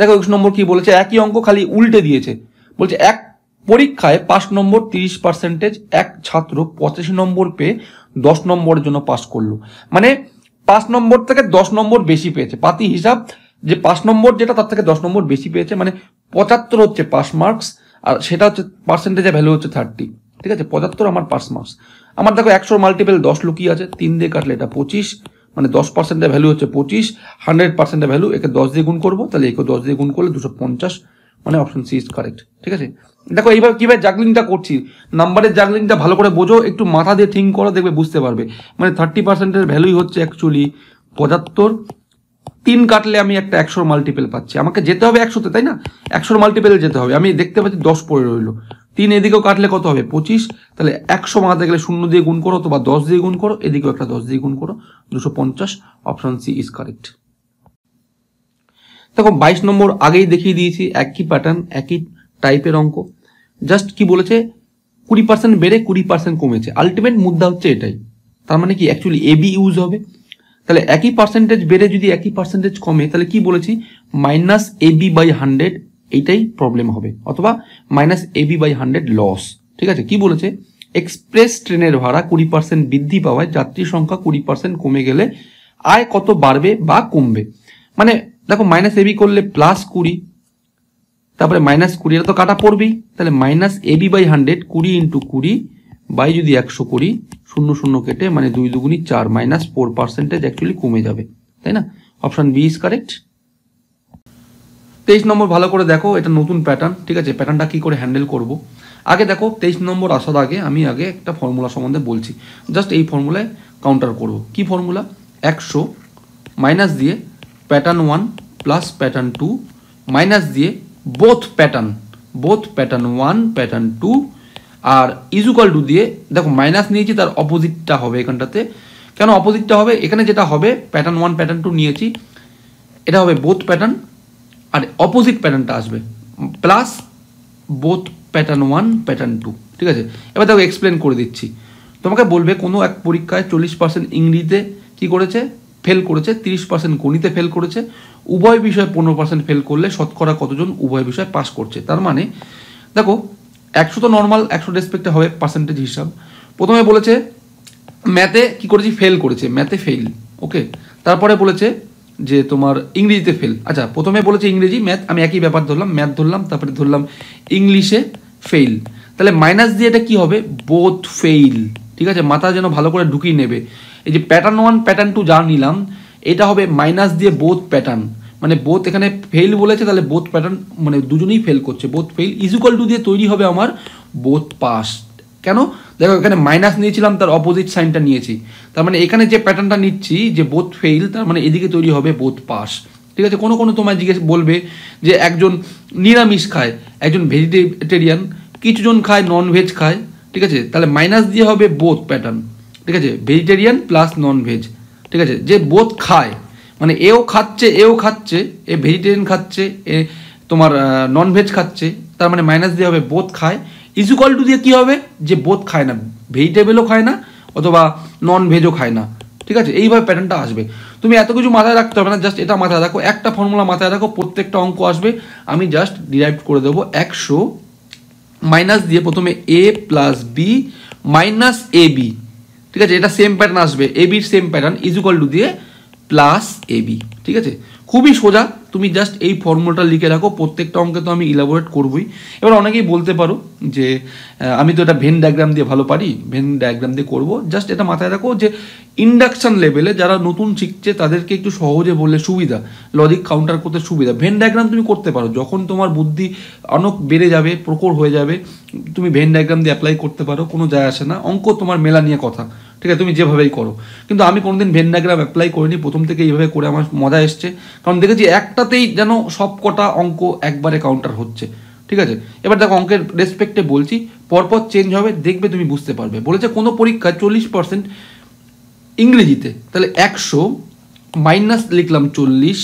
দেখো 21 নম্বর কি বলেছে, একই অঙ্ক খালি উল্টে দিয়েছে। বলছে এক পরীক্ষায় 5 নম্বর 30%, এক ছাত্র 85 নম্বর পেয়ে 10 নম্বরের জন্য পাস করলো। মানে 5 নম্বর থেকে 10 নম্বর বেশি পেয়েছে, পাতি হিসাব যে 5 নম্বর যেটা তার থেকে 10 নম্বর বেশি পেয়েছে, মানে 75 হচ্ছে পাস মার্কস, আর সেটা হচ্ছে পার্সেন্টেজের ভ্যালু হচ্ছে 30। ঠিক আছে, 75 আমার পাস মার্কস। আমার দেখো 100 মাল্টিপল 10 লুকিয়ে আছে, 3 দিয়ে কাটলে এটা 25, মানে 10%-এর ভ্যালু হচ্ছে 25, 100%-এর ভ্যালু একে 10 দিয়ে গুণ করবো, তাহলে একে 10 দিয়ে গুণ করলে 250, মানে অপশন সি ইজ কারেক্ট। ঠিক আছে, দেখো এইভাবে কিভাবে জাগলিংটা করছি, নাম্বারের জাগলিংটা ভালো করে বোঝো, একটু মাথা দিয়ে থিঙ্ক করো, দেখবে বুঝতে পারবে। মানে 30%-এর ভ্যালুই হচ্ছে অ্যাকচুয়ালি 75, 3 কাটলে আমি একটা 100 মাল্টিপল পাচ্ছি, আমাকে যেতে হবে 100-তে, তাই না? 100 মাল্টিপলে যেতে হবে, আমি দেখতে পাচ্ছি 10 পড়ে রইলো, 3 এদিকেও কাটলে কত হবে 25, তাহলে 100 মাথাতে গেলে 0 দিয়ে গুণ করো অথবা 10 দিয়ে গুণ করো, এদিকেও একটা 10 দিয়ে গুণ করো, 250, অপশন সি ইজ কারেক্ট। দেখো 22 নম্বর আগেই দেখিয়ে দিয়েছি, একই প্যাটার্ন একই টাইপের অঙ্ক, জাস্ট কি বলেছে 20% বেড়ে 20% কমেছে, আলটিমেট মুদ্রা হচ্ছে এটাই। তার মানে কি অ্যাকচুয়ালি এবি ইউজ হবে, তাহলে একই পার্সেন্টেজ বেড়ে যদি একই পার্সেন্টেজ কমে, তাহলে কি বলেছি মাইনাস এবি বাই 100, এইটাই প্রবলেম হবে, অথবা মাইনাস এবি বাই 100 লস। ঠিক আছে, কি বলেছে এক্সপ্রেস ট্রেনের ভাড়া 20% বৃদ্ধি পাওয়ায় যাত্রী সংখ্যা 20% কমে গেলে আয় কত বাড়বে বা কমবে। মানে দেখো মাইনাস এবি করলে প্লাস 20, তারপরে মাইনাস 20, এটা তো কাটা পড়বেই, তাহলে মাইনাস এবি বাই 100, 20 × 20 বাই যদি 100 করি, 0 0 কেটে, মানে 2 2 4, মাইনাস 4% অ্যাকচুয়ালি কমে যাবে, তাই না? Option B is correct. 23 number ভালো করে দেখো, এটা নতুন প্যাটার্ন। ঠিক আছে, প্যাটার্নটা কি করে হ্যান্ডেল করব, আগে দেখো 23 নম্বর আসার আগে আমি আগে একটা ফর্মুলা সম্বন্ধে বলছি, জাস্ট এই ফর্মুলায় কাউন্টার করব। কি ফর্মুলা, 100 মাইনাস দিয়ে প্যাটার্ন 1 প্লাস প্যাটার্ন 2 মাইনাস দিয়ে both pattern 1 pattern 2 R equal to দিয়ে, দেখো মাইনাস নিয়েছি তার অপোজিটটা হবে এখানটাতে। কেন অপোজিটটা হবে, এখানে যেটা হবে প্যাটার্ন 1 প্যাটার্ন 2 নিয়েছি, এটা হবে বোথ প্যাটার্ন, আর অপোজিট প্যাটার্নটা আসবে প্লাস বোথ প্যাটার্ন 1 প্যাটার্ন 2। ঠিক আছে, এবার দেখো এক্সপ্লেন করে দিচ্ছি। তোমাকে বলবে কোনো এক পরীক্ষায় 40% ইংরেজিতে কি করেছে, ফেল করেছে, 30% গণিতে ফেল করেছে, উভয় বিষয়ে 15% ফেল করলে শতকরা কতজন উভয় বিষয়ে পাস করছে। তার মানে দেখো 100 তো নর্মাল, 100 রেসপেক্টে হবে পার্সেন্টেজ হিসাব। প্রথমে বলেছে ম্যাথে কি করেছি, ফেল করেছে, ম্যাথে ফেল, ওকে। তারপরে বলেছে যে তোমার ইংরেজিতে ফেল, আচ্ছা প্রথমে বলেছে ইংরেজি ম্যাথ, আমি একই ব্যাপার ধরলাম, ম্যাথ ধরলাম, তারপরে ধরলাম ইংলিশে ফেল, তাহলে মাইনাস দিয়ে এটা কি হবে বোথ ফেইল। ঠিক আছে, মাথা যেন ভালো করে ঢুকিয়ে নেবে, এই যে প্যাটার্ন 1 প্যাটার্ন 2 যা নিলাম, এটা হবে মাইনাস দিয়ে বোথ প্যাটার্ন, মানে বোথ এখানে ফেল বলেছে, তাহলে বোথ প্যাটার্ন মানে দুজনেই ফেল করছে, বোথ ফেল ইজুকাল টু দিয়ে তৈরি হবে আমার বোথ পাস। কেন, দেখো এখানে মাইনাস নিয়েছিলাম, তার অপোজিট সাইনটা নিয়েছি, তার মানে এখানে যে প্যাটার্নটা নিচ্ছি যে বোথ ফেইল, তার মানে এদিকে তৈরি হবে বোথ পাস। ঠিক আছে, কোনো তোমায় জিজ্ঞেস বলবে যে একজন নিরামিষ খায়, একজন ভেজিটেরিয়ান, কিছুজন খায় নন ভেজ খায়। ঠিক আছে, তাহলে মাইনাস দিয়ে হবে বোথ প্যাটার্ন। ঠিক আছে, ভেজিটেরিয়ান প্লাস নন ভেজ। ঠিক আছে, যে বোথ খায় মানে এও খাচ্ছে এ ভেজিটেরিয়ান খাচ্ছে, এ তোমার নন ভেজ খাচ্ছে, তার মানে মাইনাস দিয়ে হবে বোথ খায়, ইজুকাল টু দিয়ে কি হবে যে বোথ খায় না, ভেজিটেবলও খায় না অথবা নন ভেজও খায় না। ঠিক আছে, এইভাবে প্যাটার্নটা আসবে, তুমি এত কিছু মাথায় রাখতে হবে না, জাস্ট এটা মাথায় রাখো, একটা ফর্মুলা মাথায় রাখো, প্রত্যেকটা অঙ্ক আসবে আমি জাস্ট ডিরাইভ করে দেবো। 100 মাইনাস দিয়ে প্রথমে এ plus B minus A B. ঠিক আছে, এটা সেম প্যাটার্ন আসবে, এ বির সেম প্যাটার্ন ইজুকাল টু দিয়ে প্লাস এ বি। ঠিক আছে, খুবই সোজা, তুমি জাস্ট এই ফর্মুলাটা লিখে রাখো, প্রত্যেকটা অঙ্কে তো আমি ইলাবোরেট করবই। এবার অনেকেই বলতে পারো যে আমি তো এটা ভেন ডায়াগ্রাম দিয়ে ভালো পারি, ভেন ডায়াগ্রাম দিয়ে করবো, জাস্ট এটা মাথায় রাখো যে ইন্ডাকশন লেভেলে যারা নতুন শিখছে তাদেরকে একটু সহজে বললে সুবিধা, লজিক কাউন্টার করতে সুবিধা। ভেন ডায়াগ্রাম তুমি করতে পারো, যখন তোমার বুদ্ধি অনেক বেড়ে যাবে, প্রখর হয়ে যাবে, তুমি ভেন ডায়াগ্রাম দিয়ে অ্যাপ্লাই করতে পারো, কোনো যায় আসে না, অঙ্ক তোমার মেলা নিয়ে কথা। ঠিক আছে, তুমি যেভাবেই করো, কিন্তু আমি কোনোদিন ভেন ডায়াগ্রাম অ্যাপ্লাই করিনি, প্রথম থেকে এইভাবে করে আমার মজা এসছে, কারণ দেখেছি একটাতেই যেন সব কটা অঙ্ক একবারে কাউন্টার হচ্ছে। ঠিক আছে, এবার দেখো অঙ্কের রেসপেক্টে বলছি, পরপর চেঞ্জ হবে, দেখবে তুমি বুঝতে পারবে। বলেছে কোনো পরীক্ষায় 40% ইংরেজিতে, তাহলে 100 মাইনাস লিখলাম 40,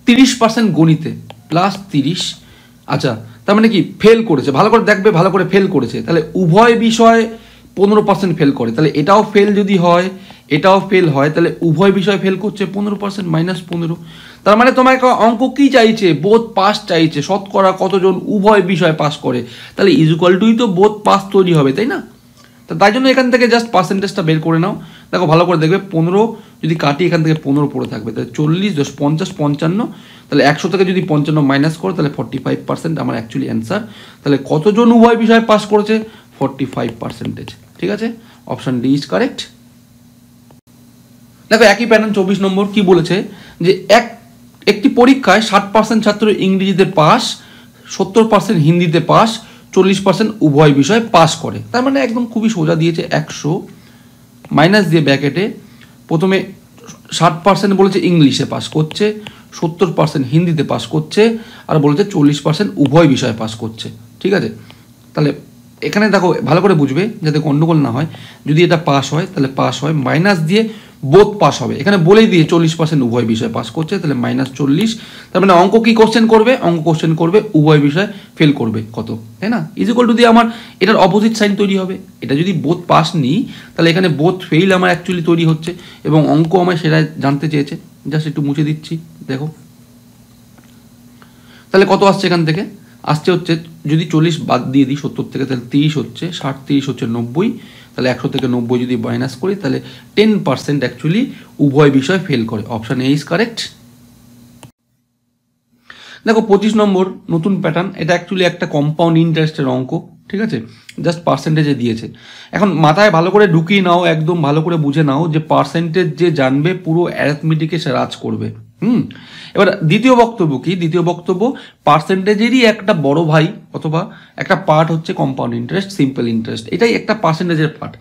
30% গণিতে প্লাস 30। আচ্ছা, তার মানে কি ফেল করেছে, ভালো করে দেখবে, ভালো করে ফেল করেছে, তাহলে উভয় বিষয় 15% ফেল করে, তাহলে এটাও ফেল যদি হয় এটাও ফেল হয়, তাহলে উভয় বিষয় ফেল করছে 15% মাইনাস 15, তার মানে তোমাকে অঙ্ক কি চাইছে, বোথ পাস চাইছে, শতকরা কতজন উভয় বিষয় পাস করে, তাহলে ইজুকাল টুই তো বোথ পাস তৈরি হবে, তাই না? তাই জন্য এখান থেকে জাস্ট পার্সেন্টেজটা বের করে নাও। দেখো ভালো করে দেখবে, 15 যদি কাটি এখান থেকে 15 পড়ে থাকবে, তাহলে 40 10 50 55, তাহলে 100 থেকে যদি 55 মাইনাস করো তাহলে 45% আমার অ্যাকচুয়ালি অ্যান্সার। তাহলে কতজন উভয় বিষয় পাস করেছে, 45%। ঠিক আছে, অপশন ডি ইজ কারেক্ট। দেখো একই প্যাটার্ন 24 নম্বর কি বলেছে, যে একটি পরীক্ষায় 60% ছাত্র ইংরেজিতে পাস, 70% হিন্দিতে পাস, 40% উভয় বিষয় পাস করে। তার মানে একদম খুবই সোজা দিয়েছে, 100 মাইনাস দিয়ে ব্র্যাকেটে প্রথমে 60% বলেছে ইংলিশে পাস করছে, 70% হিন্দিতে পাস করছে, আর বলেছে 40% উভয় বিষয়ে পাস করছে। ঠিক আছে, তাহলে এখানে দেখো ভালো করে বুঝবে যাতে গন্ডগোল না হয়, যদি এটা পাস হয় তাহলে পাস হয়, মাইনাস দিয়ে বোথ পাস হবে, এখানে বলেই দিয়ে 40% উভয় বিষয় পাস করছে, তাহলে -40। তার মানে অঙ্ক কি কোশ্চেন করবে, অঙ্ক কোশ্চেন করবে উভয় বিষয় ফেল করবে কত, তাই না? ইজিক্যাল টু দিয়ে আমার এটার অপোজিট সাইন তৈরি হবে, এটা যদি বোথ পাস নিই তাহলে এখানে বোথ ফেইল আমার অ্যাকচুয়ালি তৈরি হচ্ছে, এবং অঙ্ক আমায় সেটা জানতে চেয়েছে। জাস্ট একটু মুছে দিচ্ছি, দেখো তাহলে কত আসছে এখান থেকে, আসছে হচ্ছে যদি 40 বাদ দিয়ে দিই 70 থেকে, তাহলে 30 হচ্ছে, 60 30 হচ্ছে 90, তাহলে 100 থেকে 90 যদি মাইনাস করি তাহলে 10% অ্যাকচুয়ালি উভয় বিষয় ফেল করে। Option A is correct. দেখো 25 নম্বর নতুন প্যাটার্ন, এটা অ্যাকচুয়ালি একটা কম্পাউন্ড ইন্টারেস্টের অঙ্ক। ঠিক আছে, জাস্ট পার্সেন্টেজে দিয়েছে। এখন মাথায় ভালো করে ঢুকিয়ে নাও, একদম ভালো করে বুঝে নাও যে পার্সেন্টেজ যে জানবে পুরো অ্যারিথমেটিকে সে রাজ করবে। এবার দ্বিতীয় বক্তব্য কি, দ্বিতীয় বক্তব্য পার্সেন্টেজেরই একটা বড় ভাই অথবা একটা পার্ট হচ্ছে কম্পাউন্ড ইন্টারেস্ট, সিম্পল ইন্টারেস্ট, এটাই একটা পার্সেন্টেজের পার্ট।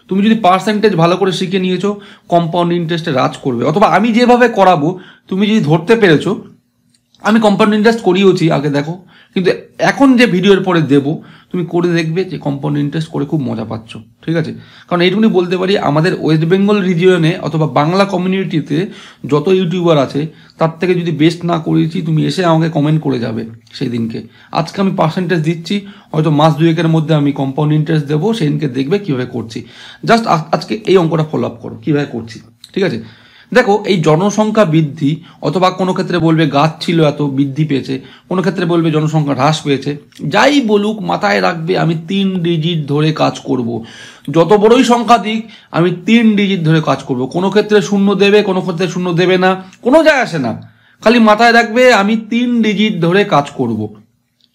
তুমি যদি পার্সেন্টেজ ভালো করে শিখে নিয়েছো, কম্পাউন্ড ইন্টারেস্টে রাজ করবে। অথবা আমি যেভাবে করাবো তুমি যদি ধরতে পেরেছো, আমি কম্পাউন্ড ইন্টারেস্ট করিয়েছি আগে দেখো, কিন্তু এখন যে ভিডিওর পরে দেবো তুমি করে দেখবে যে কম্পাউন্ড ইন্টারেস্ট করে খুব মজা পাচ্ছ। ঠিক আছে, কারণ এইটুকুনি বলতে পারি, আমাদের ওয়েস্ট বেঙ্গল রিজিয়নে অথবা বাংলা কমিউনিটিতে যত ইউটিউবার আছে তার থেকে যদি বেস্ট না করেছি, তুমি এসে আমাকে কমেন্ট করে যাবে সেই দিনকে। আজকে আমি পার্সেন্টেজ দিচ্ছি, হয়তো মাস দুয়েকের মধ্যে আমি কম্পাউন্ড ইন্টারেস্ট দেবো, সেই দিনকে দেখবে কীভাবে করছি। জাস্ট আজকে এই অঙ্কটা ফলো আপ করো কীভাবে করছি। ঠিক আছে, দেখো এই জনসংখ্যা বৃদ্ধি, অথবা কোনো ক্ষেত্রে বলবে গাছ ছিল এত বৃদ্ধি পেয়েছে, কোনো ক্ষেত্রে বলবে জনসংখ্যা হ্রাস পেয়েছে, যাই বলুক মাথায় রাখবে আমি 3 ডিজিট ধরে কাজ করব। যত বড়ই সংখ্যা দিক আমি 3 ডিজিট ধরে কাজ করব। কোনো ক্ষেত্রে শূন্য দেবে, কোনো ক্ষেত্রে শূন্য দেবে না, কোনো যায় আসে না, খালি মাথায় রাখবে আমি 3 ডিজিট ধরে কাজ করব।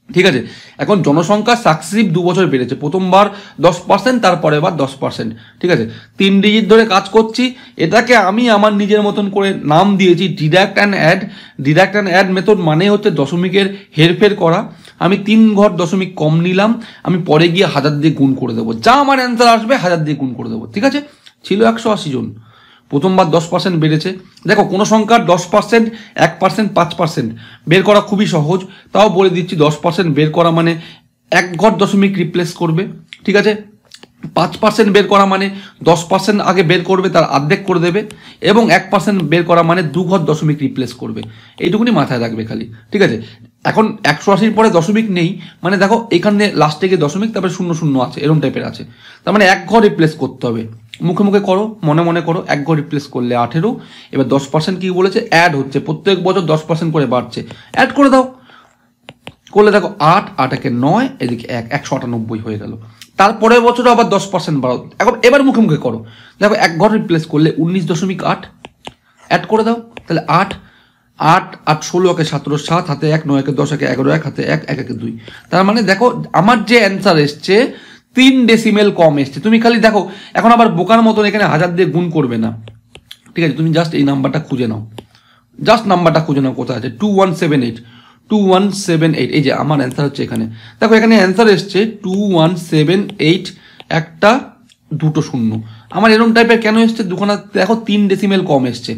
ঠিক আছে, এখন জনসংখ্যা সাকসিসিভ 2 বছর বেড়েছে, প্রথমবার 10%, তারপরে বার 10%। ঠিক আছে, 3 ডিজিট ধরে কাজ করছি, এটাকে আমি আমার নিজের মতন করে নাম দিয়েছি deduct and add. Deduct and add method মানে হচ্ছে দশমিকের হেরফের করা। আমি 3 ঘর দশমিক কম নিলাম, আমি পরে গিয়ে 1000 দিয়ে গুণ করে দেবো, যা আমার অ্যান্সার আসবে 1000 দিয়ে গুণ করে দেবো। ঠিক আছে, ছিল 180 জন, প্রথমবার 10% বেড়েছে। দেখো কোনো সংখ্যার 10%, 1%, 5% বের করা খুবই সহজ, তাও বলে দিচ্ছি 10% বের করা মানে 1 ঘর দশমিক রিপ্লেস করবে। ঠিক আছে, 5% বের করা মানে 10% আগে বের করবে, তার অর্ধেক করে দেবে, এবং 1% বের করা মানে 2 ঘর দশমিক রিপ্লেস করবে। এইটুকুনি মাথায় রাখবে খালি। ঠিক আছে, এখন 180 পরে দশমিক নেই, মানে দেখো এখানে লাস্টে গিয়ে দশমিক, তারপরে 0 0 আছে, এরকম টাইপের আছে, তার মানে 1 ঘর রিপ্লেস করতে হবে। মুখে মুখে করো, মনে মনে করো, 1 ঘর রিপ্লেস করলে 18। এবার 10% কি বলেছে, অ্যাড হচ্ছে, প্রত্যেক বছর 10% করে বাড়ছে, অ্যাড করে দাও। করলে দেখো 8 8 একে 9, এদিকে 1 198 হয়ে গেল। তারপরের বছর আবার 10% বাড়াও। এখন এবার মুখে মুখে করো, দেখো 1 ঘর রিপ্লেস করলে 19.8, অ্যাড করে দাও, তাহলে 8 8 8 16 একে 17 7, হাতে 1 9 একে 10 একে 11 1, হাতে 1 1 একে 2। তার মানে দেখো আমার যে অ্যান্সার এসছে 3 ডেসিমেল কম এসছে। তুমি খালি দেখো, এখন আবার বোকার মতন এখানে 1000 দিয়ে গুণ করবে না। ঠিক আছে, তুমি জাস্ট এই নাম্বারটা খুঁজে নাও, জাস্ট নাম্বারটা খুঁজে নাও কোথায় আছে, 2178 2178। এই যে আমার অ্যান্সার হচ্ছে এখানে, দেখো এখানে অ্যান্সার এসছে 2178, একটা 2টো শূন্য। আমার এরকম টাইপের কেন এসছে, দুখানা দেখো 3 ডেসিমেল কম এসছে।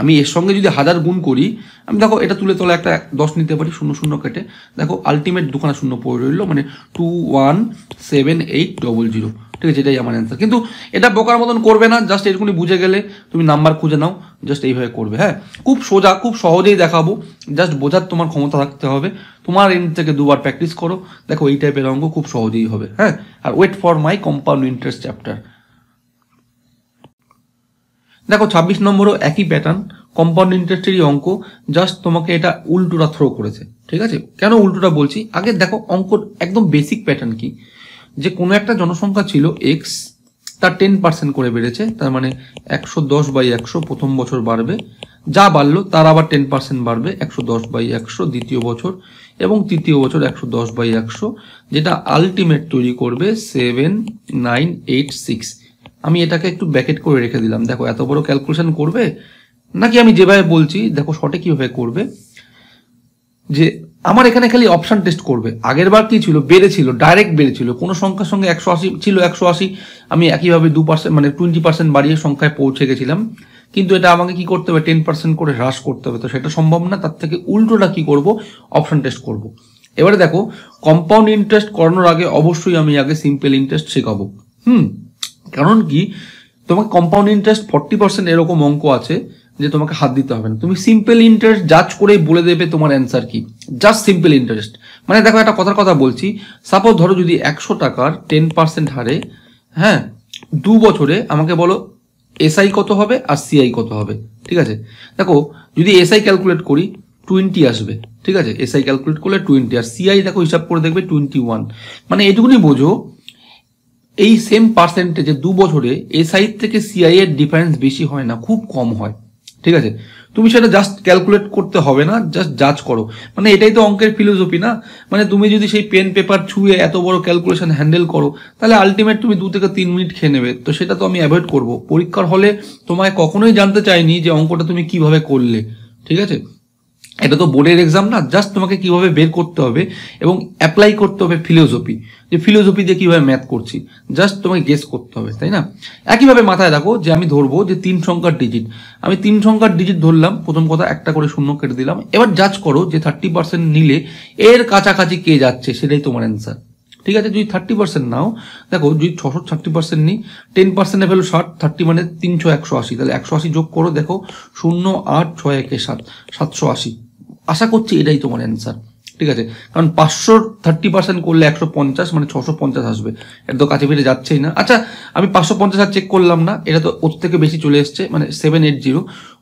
আমি এর সঙ্গে যদি 1000 গুণ করি, আমি দেখো এটা তুলে তোলা একটা 10 নিতে পারি, 0 0 কেটে, দেখো আলটিমেট দুখানা শূন্য পড়ে রইল, মানে 217800। ঠিক আছে, এটাই আমার অ্যান্সার। কিন্তু এটা বোকার মতন করবে না, জাস্ট এরকমই বুঝে গেলে তুমি নাম্বার খুঁজে নাও, জাস্ট এইভাবে করবে। হ্যাঁ, খুব সোজা, খুব সহজেই দেখাবো, জাস্ট বোঝার তোমার ক্ষমতা থাকতে হবে। তোমার এন্ড থেকে 2বার প্র্যাকটিস করো, দেখো এই টাইপের অঙ্ক খুব সহজেই হবে। হ্যাঁ, আর wait for my compound interest chapter. দেখো 26 নম্বরও একই প্যাটার্ন, কম্পাউন্ড ইন্টারেস্টেরই অঙ্ক, জাস্ট তোমাকে এটা উল্টোটা থ্রো করেছে, ঠিক আছে? কেন উল্টোটা বলছি, আগে দেখো অঙ্ক একদম বেসিক প্যাটার্ন কি, যে কোনো একটা জনসংখ্যা ছিল এক্স, তার 10% করে বেড়েছে, তার মানে 110/100 প্রথম বছর বাড়বে, যা বাড়লো তার আবার 10% বাড়বে 110/100 দ্বিতীয় বছর, এবং তৃতীয় বছর 110/100, যেটা আলটিমেট তৈরি করবে 7986। আমি এটাকে একটু ব্র্যাকেট করে রেখে দিলাম। দেখো এত বড় ক্যালকুলেশন করবে নাকি আমি যেভাবে বলছি দেখো শর্টে কিভাবে করবে, যে আমার এখানে খালি অপশন টেস্ট করবে। আগের বার কি ছিল, বেড়েছিল, ডাইরেক্ট বেড়েছিল, কোনো সংখ্যার সঙ্গে 180 ছিল, 180 আমি একইভাবে 2% মানে 20% বাড়িয়ে সংখ্যায় পৌঁছে গেছিলাম, কিন্তু এটা আমাকে কি করতে হবে, 10% করে হ্রাস করতে হবে, তো সেটা সম্ভব না। তার থেকে উল্টোটা কি করব, অপশন টেস্ট করব। এবারে দেখো কম্পাউন্ড ইন্টারেস্ট করানোর আগে অবশ্যই আমি আগে সিম্পল ইন্টারেস্ট শেখাবো। কারণ কি, তোমাকে কম্পাউন্ড ইন্টারেস্ট 40% এরকম অঙ্ক আছে যে তোমাকে হাত দিতে হবে না, তুমি সিম্পল ইন্টারেস্ট জাজ করেই বলে দেবে তোমার অ্যান্সার কি, জাস্ট সিম্পল ইন্টারেস্ট। মানে দেখো একটা কথার কথা বলছি, সাপোজ ধরো যদি 100 টাকার 10% হারে, হ্যাঁ, 2 বছরে আমাকে বলো এসআই কত হবে আর সিআই কত হবে, ঠিক আছে? দেখো যদি এসআই ক্যালকুলেট করি 20 আসবে, ঠিক আছে? এসআই ক্যালকুলেট করলে 20, আর সিআই দেখো হিসাব করে দেখবে 21। মানে এটুকুনি বোঝো এই সেম পার্সেন্টেজে 2 বছরে এসআই থেকে সিআই এর ডিফারেন্স বেশি হয় না, খুব কম হয়, ঠিক আছে? তুমি সেটা জাস্ট ক্যালকুলেট করতে হবে না, জাস্ট জাজ করো। মানে এটাই তো অঙ্কের ফিলোসফি না? মানে তুমি যদি সেই পেন পেপার ছুঁয়ে এত বড় ক্যালকুলেশন হ্যান্ডেল করো, তাহলে আলটিমেট তুমি 2 থেকে 3 মিনিট খেয়ে নেবে। তো সেটা তো আমি অ্যাভয়েড করবো। পরীক্ষার হলে তোমায় কখনোই জানতে চাইনি যে অঙ্কটা তুমি কিভাবে করলে, ঠিক আছে? এটা তো বোর্ডের এক্সাম না, জাস্ট তোমাকে কিভাবে বের করতে হবে এবং অ্যাপ্লাই করতে হবে ফিলোসফি, যে ফিলোসফি দিয়ে কিভাবে ম্যাথ করছি, জাস্ট তোমাকে গেস করতে হবে, তাই না? একইভাবে মাথায় রাখো যে আমি ধরবো যে 3 সংখ্যার ডিজিট, আমি 3 সংখ্যার ডিজিট ধরলাম, প্রথম কথা একটা করে শূন্য কেটে দিলাম। এবার জাজ করো যে 30% নিলে এর কাছাকাছি কে যাচ্ছে, সেটাই তোমার অ্যান্সার, ঠিক আছে? যদি 30% নাও, দেখো যদি 630% নিই, 10% ভ্যালু 60, 30 মানে 300, 180, তাহলে 180 যোগ করো, দেখো 0, 8, 6, 1, 7, 780। আশা করছি এটাই তোমার অ্যান্সার, ঠিক আছে? কারণ 500 30% করলে 150, মানে 650 আসবে, এটা তো কাছে ফিরে যাচ্ছেই না। আচ্ছা আমি 550 আর চেক করলাম না, এটা তো ওর থেকে বেশি চলে এসছে, মানে 780।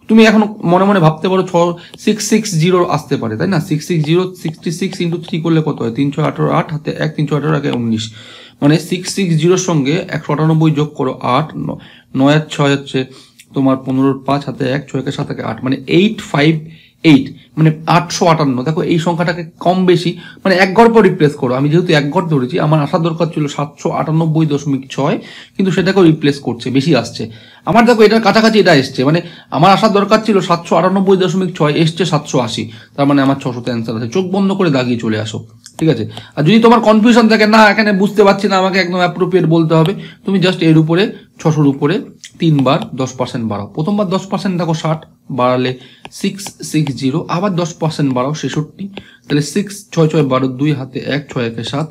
তুমি এখন মনে মনে ভাবতে পারো 660 আসতে পারে, তাই না? 660 66 × 3 করলে কত হয়, 318, 8 হাতে 1, 318 আগে 19, মানে 660 সঙ্গে 198 যোগ করো, 8, 9 আর 6 হচ্ছে তোমার 15, 5 হাতে 1, 6 কে 7 8, মানে 858, মানে 858। দেখো এই সংখ্যাটাকে কম বেশি মানে এক ঘর পর রিপ্লেস করো। আমি যেহেতু এক ঘর ধরেছি, আমার আসার দরকার ছিল 798.6, কিন্তু সেটাকেও রিপ্লেস করছে, বেশি আসছে আমার। দেখো এটার কাছাকাছি এটা এসছে, মানে আমার আসার দরকার ছিল 798.6, এসছে 780, তার মানে আমার 600তে অ্যান্সার আছে। চোখ বন্ধ করে দাগিয়ে চলে আসো, ঠিক আছে? আর যদি তোমার কনফিউশন থাকে, না এখানে বুঝতে পারছি না, আমাকে একদম অ্যাপ্রোপ্রিয়েট বলতে হবে, তুমি জাস্ট এর উপরে 600-র উপরে 3 বার 10% বাড়াও। প্রথমবার 10% দেখো 60, বাড়ালে 660, আবার 10% বাড়াও 66, তাহলে 6, 6, 6, 12, 2 হাতে 1, 6, 1, 7,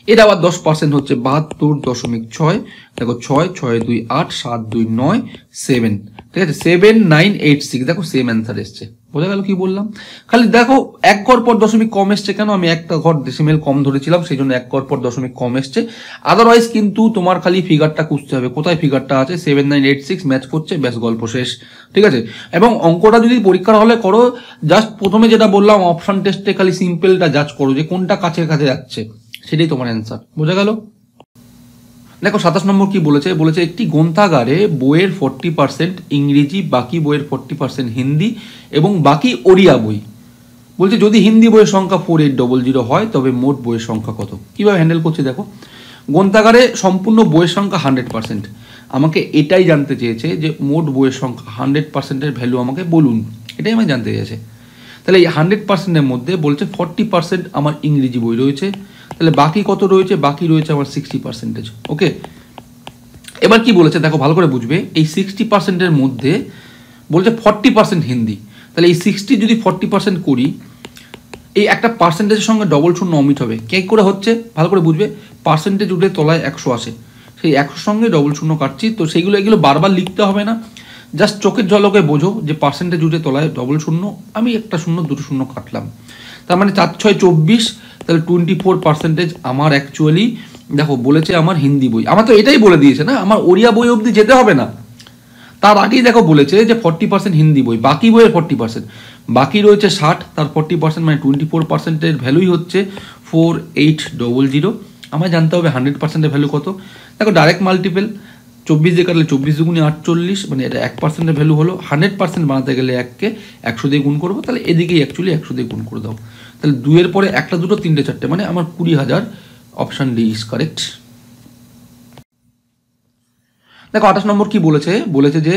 এটা আবার 10% হচ্ছে 72.6, দেখো 6, 6, 2, 8, 7, 2, 9, 7, ঠিক আছে? 7986, দেখো সেম অ্যান্সার এসছে। বোঝা গেল কি বললাম? খালি দেখো এক ঘর পর দশমিক কম এসছে কেন, আমি একটা ঘর ডেসিমেল কম ধরেছিলাম, সেই জন্য এক ঘর পর দশমিক কম এসছে। আদারওয়াইজ কিন্তু তোমার খালি ফিগারটা খুঁজতে হবে, কোথায় ফিগারটা আছে, 7986 ম্যাচ করছে, ব্যাস গল্প শেষ, ঠিক আছে? এবং অঙ্কটা যদি পরীক্ষার হলে করো, জাস্ট প্রথমে যেটা বললাম অপশন টেস্টে খালি সিম্পলটা জাজ করো যে কোনটা কাছে কাছে যাচ্ছে, সেটাই তোমার অ্যান্সার। বোঝা গেল? দেখো 27 নম্বর কি বলেছে, বলেছে একটি গ্রন্থাগারে বইয়ের 40% ইংরেজি, বাকি বইয়ের 40% হিন্দি এবং বাকি ওড়িয়া বই। বলছে যদি হিন্দি বইয়ের সংখ্যা 4800 হয় তবে মোট বইয়ের সংখ্যা কত? কিভাবে হ্যান্ডেল করছে দেখো। গ্রন্থাগারে সম্পূর্ণ বইয়ের সংখ্যা 100%, আমাকে এটাই জানতে চেয়েছে যে মোট বইয়ের সংখ্যা 100%-এর ভ্যালু আমাকে বলুন, এটাই আমাকে জানতে চেয়েছে। তাহলে এই 100%-এর মধ্যে বলছে 40% আমার ইংরেজি বই রয়েছে, তাহলে বাকি কত রয়েছে, বাকি রয়েছে আমার 60%। ওকে, এবার কি বলেছে দেখো ভালো করে বুঝবে। এই 60%-এর মধ্যে বলছে 40% হিন্দি, তাহলে এই 60 যদি 40% করি, এই একটা পার্সেন্টেজের সঙ্গে ডবল শূন্য অমিট হবে। কে করে হচ্ছে ভালো করে বুঝবে, পার্সেন্টেজ উঠে তলায় 100 আসে, সেই 100 সঙ্গে ডবল শূন্য কাটছি, তো সেইগুলো এগুলো বারবার লিখতে হবে না, জাস্ট চোখের ঝলকে বোঝো যে পার্সেন্টেজ উঠে তলায় ডবল শূন্য, আমি একটা শূন্য দুটো শূন্য কাটলাম, তার মানে 4, 6, 24, তাহলে 24% আমার অ্যাকচুয়ালি দেখো বলেছে আমার হিন্দি বই। আমার তো এটাই বলে দিয়েছে না, আমার ওড়িয়া বই অবধি যেতে হবে না। তার আগেই দেখো বলেছে যে 40% হিন্দি বই, বাকি বইয়ের 40%, বাকি রয়েছে 60, তার 40% মানে 24%-এর ভ্যালুই হচ্ছে 4800। আমায় জানতে হবে 100%-এর ভ্যালু কত। দেখো ডাইরেক্ট মাল্টিপল, 24 দিয়ে কাটলে 24 দুগুণে 48, মানে এটা 1%-এর ভ্যালু হলো। 100% বানাতে গেলে 1কে 100 দিয়ে গুণ করবো, তাহলে এদিকেই অ্যাকচুয়ালি 100 দিয়ে গুণ করে দাও। তাহলে 2-এর পরে 1টা 2টো 3টে 4টে, মানে আমার 20,000। Option D is correct. দেখো 28 নম্বর কি বলেছে, বলেছে যে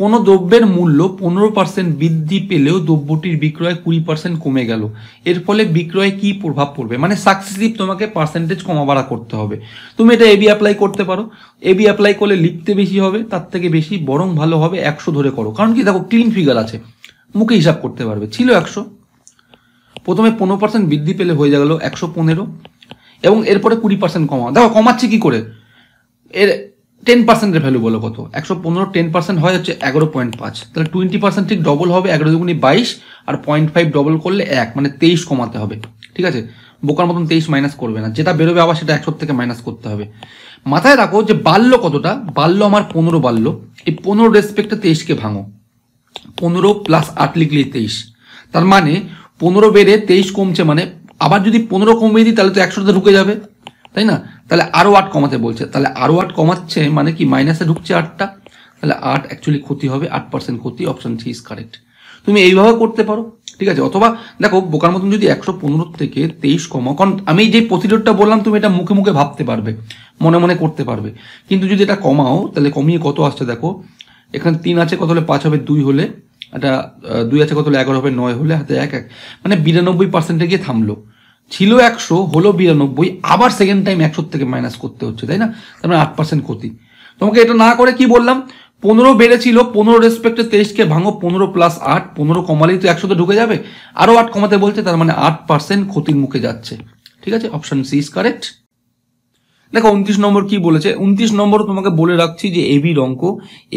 কোনো দ্রব্যের মূল্য 15% বৃদ্ধি পেলেও দ্রব্যটির বিক্রয় 20% কমে গেল, এর ফলে বিক্রয়ে কি প্রভাব পড়বে, মানে সাকসেসিভ তোমাকে পার্সেন্টেজ কমা বাড়া করতে হবে। তুমি এটা এবি অ্যাপ্লাই করতে পারো, এবি অ্যাপ্লাই করলে লিখতে বেশি হবে, তার থেকে বেশি বরং ভালো হবে 100 ধরে করো, কারণ কি দেখো ক্লিন ফিগার আছে, মুখে হিসাব করতে পারবে। ছিল 100, প্রথমে 15% বৃদ্ধি পেলে হয়ে গেল 115, এবং এরপরে 20% কমাও। দেখো কমাচ্ছে কি করে, এর 10%-এর ভ্যালু বলো কত, 115 10% হয় হচ্ছে 11.5, তাহলে 20% ঠিক ডবল হবে, 11 দুগুণে 22, আর 0.5 ডবল করলে 1, মানে 23 কমাতে হবে। ঠিক আছে, বোকার মতন 23 মাইনাস করবে না, যেটা বেরোবে আবার সেটা 100 থেকে মাইনাস করতে হবে। মাথায় রাখো যে বাড়লো কতটা, বাড়লো আমার 15 বাড়লো, এই 15 রেসপেক্টে 23কে ভাঙো, 15 প্লাস 8 লিখলে 23, তার মানে 15 বেড়ে 23 কমছে, মানে আবার যদি 15 কমিয়ে দিই তাহলে তো 100তে ঢুকে যাবে, তাই না? তাহলে আরো 8 কমাতে বলছে, তাহলে আরো 8 কমাচ্ছে, মানে কি মাইনাসে ঢুকছে 8টা, তাহলে 8 অ্যাকচুয়ালি ক্ষতি হবে, 8% ক্ষতি। Option C is correct. তুমি এইভাবে করতে পারো, ঠিক আছে। অথবা দেখো বোকার মতন যদি 115 থেকে 23 কমাও, কারণ আমি যে প্রসিডিওরটা বললাম তুমি এটা মুখে মুখে ভাবতে পারবে, মনে মনে করতে পারবে, কিন্তু যদি এটা কমাও তাহলে কমিয়ে কত আসছে দেখো, এখানে 3 আছে, কত হলে 5 হবে, 2 হলে, এটা 2 আছে, কত হলে 11 হবে, 9 হলে, হাতে 1 1, মানে 92%-এ গিয়ে থামলো। ছিল 100, হলো 92, আবার সেকেন্ড টাইম 100 থেকে মাইনাস করতে হচ্ছে, তাই না? তার মানে 8% ক্ষতি। তোমাকে এটা না করে কি বললাম, 15 বেড়েছিল, 15 রেসপেক্টে 23কে ভাঙো, 15 প্লাস 8, 15 কমালেই তো 100তে ঢুকে যাবে, আরো 8 কমাতে বলছে, তার মানে 8% ক্ষতির মুখে যাচ্ছে। ঠিক আছে, অপশন সি ইজ কারেক্ট। দেখো 29 নম্বর কি বলেছে, 29 নম্বর তোমাকে বলে রাখছি যে এবির অঙ্ক,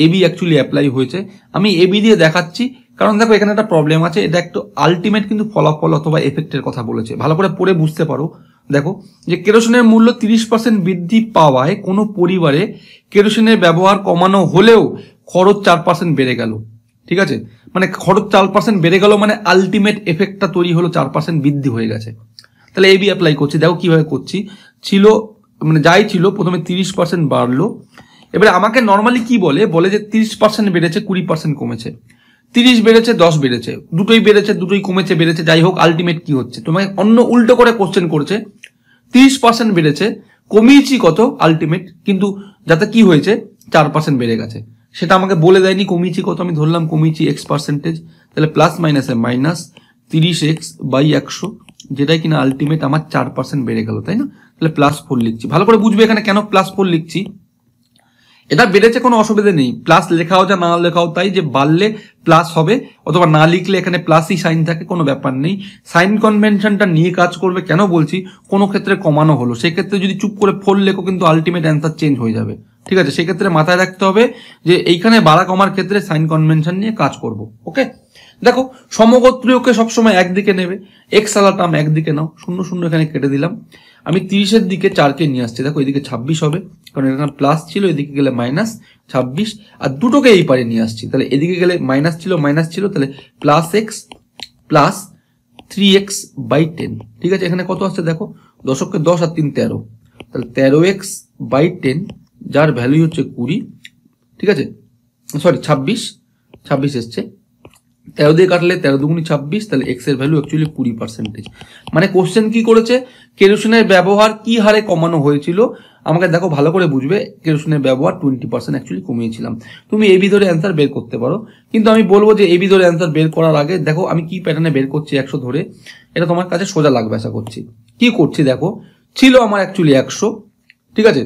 এবি অ্যাকচুয়ালি অ্যাপ্লাই হয়েছে, আমি এবি দিয়ে দেখাচ্ছি, কারণ দেখো এখানে একটা প্রবলেম আছে, এটা একটু আলটিমেট কিন্তু ফলাফল অথবা এফেক্টের কথা বলেছে, ভালো করে পড়ে বুঝতে পারো। দেখো যে কেরোসিনের মূল্য 30% বৃদ্ধি পাওয়ায় কোনো পরিবারে কেরোসিনের ব্যবহার কমানো হলেও খরচ 4% বেড়ে গেল। ঠিক আছে, মানে খরচ 4% বেড়ে গেল, মানে আলটিমেট এফেক্টটা তৈরি হলো 4% বৃদ্ধি হয়ে গেছে। তাহলে এবি অ্যাপ্লাই করছি, দেখো কিভাবে করছি। ছিল মানে যাই ছিল, প্রথমে 30% বাড়লো, এবারে আমাকে নর্মালি কি বলে, বলে যে 30% বেড়েছে 20% কমেছে, 30 বেড়েছে 10 বেড়েছে, দুটোই বেড়েছে দুটোই কমেছে বেড়েছে, যাই হোক আলটিমেট কি হচ্ছে, তোমাকে অন্য উল্টো করে কোশ্চেন করছে। 30% বেড়েছে, কমিয়েছি কত আলটিমেট, কিন্তু যাতে কি হয়েছে 4% বেড়ে গেছে, সেটা আমাকে বলে দেয়নি কমিয়েছি কত, আমি ধরলাম কমিয়েছি x%, তাহলে প্লাস মাইনাসে মাইনাস 30x বাই 100, যেটাই কিনা আলটিমেট আমার 4% বেড়ে গেল, তাই না? তাহলে +4 লিখছি, ভালো করে বুঝবে এখানে কেন +4 লিখছি। এটা বেড়েছে, কোনো অসুবিধা নেই, প্লাস লেখাও যা না লেখাও তাই, যে বাড়লে প্লাস হবে, অথবা না লিখলে এখানে প্লাসই সাইন থাকে, কোনো ব্যাপার নেই। সাইন কনভেনশনটা নিয়ে কাজ করবে, কেন বলছি, কোনো ক্ষেত্রে কমানো হলো, সেক্ষেত্রে যদি চুপ করে 4 লেখো কিন্তু আলটিমেট অ্যান্সার চেঞ্জ হয়ে যাবে। ঠিক আছে, সেক্ষেত্রে মাথায় রাখতে হবে যে এইখানে বাড়া কমার ক্ষেত্রে সাইন কনভেনশন নিয়ে কাজ করব। ওকে, দেখো সমগোত্রীয়কে সবসময় একদিকে নেবে, এক্স আলা টার্ম একদিকে নাও, 0 0 এখানে কেটে দিলাম, আমি 30-এর দিকে 4কে নিয়ে আসছি, দেখো এদিকে 26 হবে, কারণ এখানে প্লাস ছিল, এদিকে গেলে মাইনাস 26, আর দুটোকে এই পারে নিয়ে আসছি, তাহলে এদিকে গেলে মাইনাস ছিল, তাহলে plus x plus 3x by 10। ঠিক আছে, এখানে কত আসছে দেখো, দশককে 10 আর 3 13, তাহলে 13x বাই 10, যার ভ্যালু হচ্ছে 20। ঠিক আছে, সরি 26 এসছে, 13 দিয়ে কাটলে 13 দুগুণি 26, তাহলে এক্স এর ভ্যালু অ্যাকচুয়ালি 20%। মানে কোশ্চেন কি করেছে, কেরোসিনের ব্যবহার কি হারে কমানো হয়েছিল, আমাকে দেখো ভালো করে বুঝবে, কেরোসিনের ব্যবহার 20% অ্যাকচুয়ালি কমিয়েছিলাম। তুমি এবি ধরে অ্যান্সার বের করতে পারো, কিন্তু আমি বলবো যে এবি ধরে অ্যান্সার বের করার আগে দেখো আমি কি প্যাটার্নে বের করছি 100 ধরে, এটা তোমার কাছে সোজা লাগবে আশা করছি। কি করছি দেখো, ছিল আমার অ্যাকচুয়ালি 100, ঠিক আছে,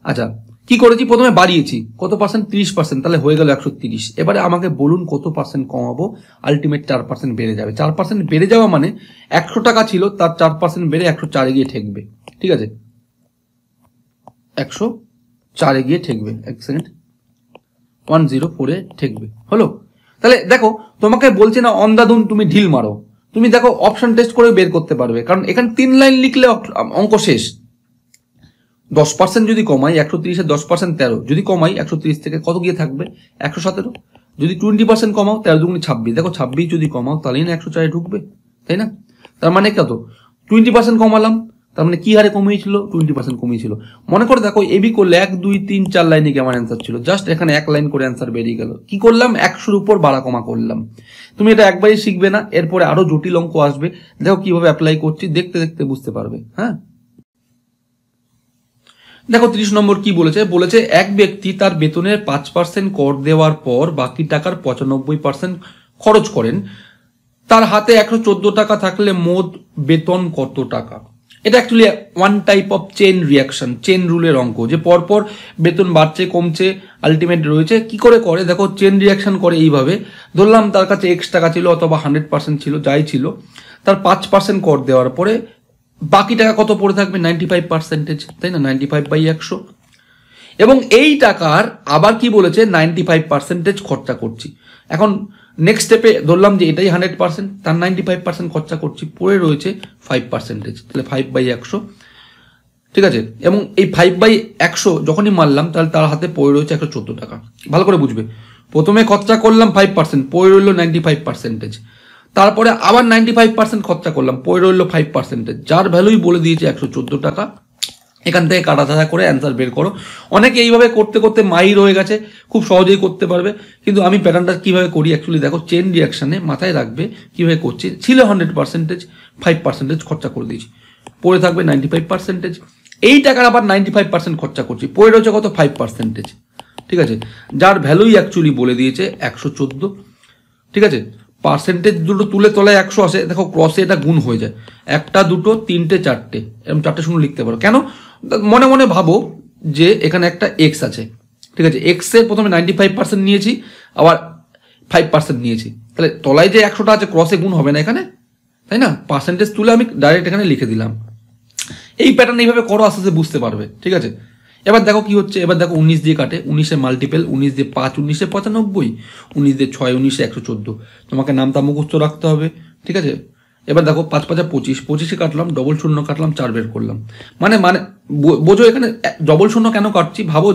আচ্ছা কি করেছি, প্রথমে বাড়িয়েছি কত পার্সেন্ট, 30%, তাহলে হয়ে গেল 130। এবারে আমাকে বলুন কত পার্সেন্ট কমাবো, আলটিমেট 4% বেড়ে যাবে। 4% বেড়ে যাওয়া মানে 100 টাকা ছিল, তার 4% বেড়ে 104-এ গিয়ে ঠেকবে। ঠিক আছে, 104-এ গিয়ে ঠেকবে, 1 সেকেন্ড, 104-এ ঠেকবে, হলো। তাহলে দেখো তোমাকে বলছে না অন্ধাধুন তুমি ঢিল মারো, তুমি দেখো অপশন টেস্ট করে বের করতে পারবে, কারণ এখানে 3 লাইন লিখলে অঙ্ক শেষ। 10% যদি কমাই 130-এর 10% 13, যদি কমাই 130 থেকে কত গিয়ে থাকবে 117। যদি 20% কমাও 13 দুগুণে 26, দেখো 26 যদি কমাও তাহলেই না 104-এ ঢুকবে, তাই না? তার মানে কত 20% কমালাম, তার মানে কি হারে কমিয়েছিল 20% কমিয়েছিল। মনে করে দেখো এবি করলে 1 2 3 4 লাইনে কি আমার অ্যান্সার ছিল, জাস্ট এখানে এক লাইন করে অ্যান্সার বেরিয়ে গেল। কি করলাম 100-এর উপর বাড়া কমা করলাম। তুমি এটা একবারই শিখবে না, এরপরে আরো জটিল অঙ্ক আসবে, দেখো কিভাবে অ্যাপ্লাই করছি দেখতে দেখতে বুঝতে পারবে। হ্যাঁ দেখো 30 নম্বর কি বলেছে, বলেছে এক ব্যক্তি তার বেতনের 5% কর দেওয়ার পর বাকি টাকার 95% খরচ করেন, তার হাতে 114 টাকা থাকলে মোট বেতন কত টাকা। এটা actually one type of chain reaction, chain রুলের অঙ্ক, যে পরপর বেতন বাড়ছে কমছে আলটিমেট রয়েছে। কি করে করে দেখো, চেন রিয়াকশন করে এইভাবে, ধরলাম তার কাছে X টাকা ছিল অথবা 100% ছিল, যাই ছিল, তার 5% কর দেওয়ার পরে বাকি টাকা কত পড়ে থাকবে 95%, তাই না, 95/100। এবং এই টাকার আবার কি বলেছে 95% খরচা করছি। এখন নেক্সট স্টেপে ধরলাম যে এটাই 100%, তার 95% খরচা করছি, পড়ে রয়েছে 5%, তাহলে 5/100, ঠিক আছে। এবং এই 5/100 যখনই মারলাম তাহলে তার হাতে পড়ে রয়েছে 114 টাকা। ভালো করে বুঝবে, প্রথমে খরচা করলাম 5%, পড়ে রইল 95%, তারপরে আবার 95% খরচা করলাম, পড়ে রইল 5%, যার ভ্যালুই বলে দিয়েছে 114 টাকা। এখান থেকে কাটা ছাড়া করে অ্যান্সার বের করো। অনেকে এইভাবে করতে করতে মাহির হয়ে গেছে, খুব সহজেই করতে পারবে। কিন্তু আমি প্যাটার্নটা কিভাবে করি অ্যাকচুয়ালি দেখো, চেন রিয়াকশনে মাথায় রাখবে কিভাবে করছি। ছিল 100%, 5% খরচা করে দিয়েছি, পড়ে থাকবে 95%। এই টাকার আবার 95% খরচা করছি, পড়ে রয়েছে কত 5%, ঠিক আছে, যার ভ্যালুই অ্যাকচুয়ালি বলে দিয়েছে 114, ঠিক আছে। পার্সেন্টেজ দুটো তুলে তলায় 100 আসে, দেখো ক্রসে এটা গুণ হয়ে যায়, 1 2 3 4, এরকম 4টে শূন্য লিখতে পারো। কেন, মনে মনে ভাবো যে এখানে একটা এক্স আছে, ঠিক আছে, এক্স এর প্রথমে 95% নিয়েছি, আবার 5% নিয়েছি, তাহলে তলায় যে 100টা আছে ক্রসে গুণ হবে না এখানে, তাই না। পার্সেন্টেজ তুলে আমি ডাইরেক্ট এখানে লিখে দিলাম। এই প্যাটার্ন এইভাবে করো, আস্তে আস্তে বুঝতে পারবে, ঠিক আছে। এবার দেখো কি হচ্ছে, এবার দেখো 19 দিয়ে কাটে, 19-এর মাল্টিপেল 19 দিয়ে 5 19-এ 95, 19 দিয়ে 6 19-এ 114, তোমাকে নামটা মুখস্থ রাখতে হবে, ঠিক আছে। এবার দেখো 5 5 25, 25-এ কাটলাম, ডবল শূন্য কাটলাম, 4 বের করলাম। মানে বোঝো এখানে ডবল শূন্য কেন কাটছি, ভাবো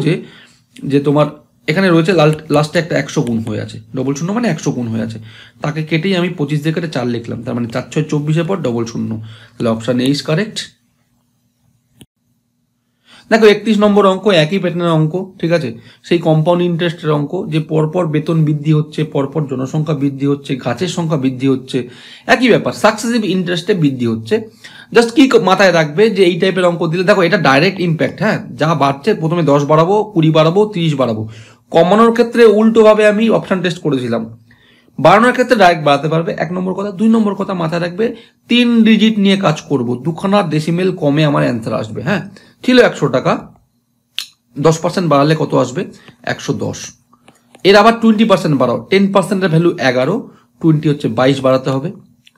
যে তোমার এখানে রয়েছে লাস্টে একটা 100 গুণ হয়ে আছে, ডবল শূন্য মানে 100 গুণ হয়ে আছে, তাকে কেটেই আমি 25 দিয়ে কেটে 4 লিখলাম, তার মানে 4 6 24-এর পর ডবল শূন্য, তাহলে অপশন এ ইজ কারেক্ট। দেখো 31 নম্বর অঙ্ক, একই প্যাটার্নের অঙ্ক, ঠিক আছে, সেই কম্পাউন্ড ইন্টারেস্টের অঙ্ক, যে পরপর বেতন বৃদ্ধি হচ্ছে, পরপর জনসংখ্যা বৃদ্ধি হচ্ছে, গাছের সংখ্যা বৃদ্ধি হচ্ছে, একই ব্যাপার, সাকসেসিভ ইন্টারেস্টে বৃদ্ধি হচ্ছে। জাস্ট কি মাথায় রাখবে যে এই টাইপের অঙ্ক দিলে দেখো এটা ডাইরেক্ট ইম্প্যাক্ট, হ্যাঁ, যা বাড়ছে প্রথমে 10 বাড়াবো, 20 বাড়াবো, 30 বাড়াবো। কমানোর ক্ষেত্রে উল্টোভাবে আমি অপশন টেস্ট করেছিলাম, বাড়ানোর ক্ষেত্রে ডাইরেক্ট বাড়াতে পারবে, 1 নম্বর কথা। 2 নম্বর কথা মাথায় রাখবে 3 ডিজিট নিয়ে কাজ করব, 2খানা ডেসিমেল কমে আমার অ্যান্সার আসবে। হ্যাঁ, ছিল 100 টাকা, 10% বাড়ালে কত আসবে 110। এর আবার 20% বাড়াও, 10%-এর ভ্যালু 11, 20 হচ্ছে 22 বাড়াতে হবে,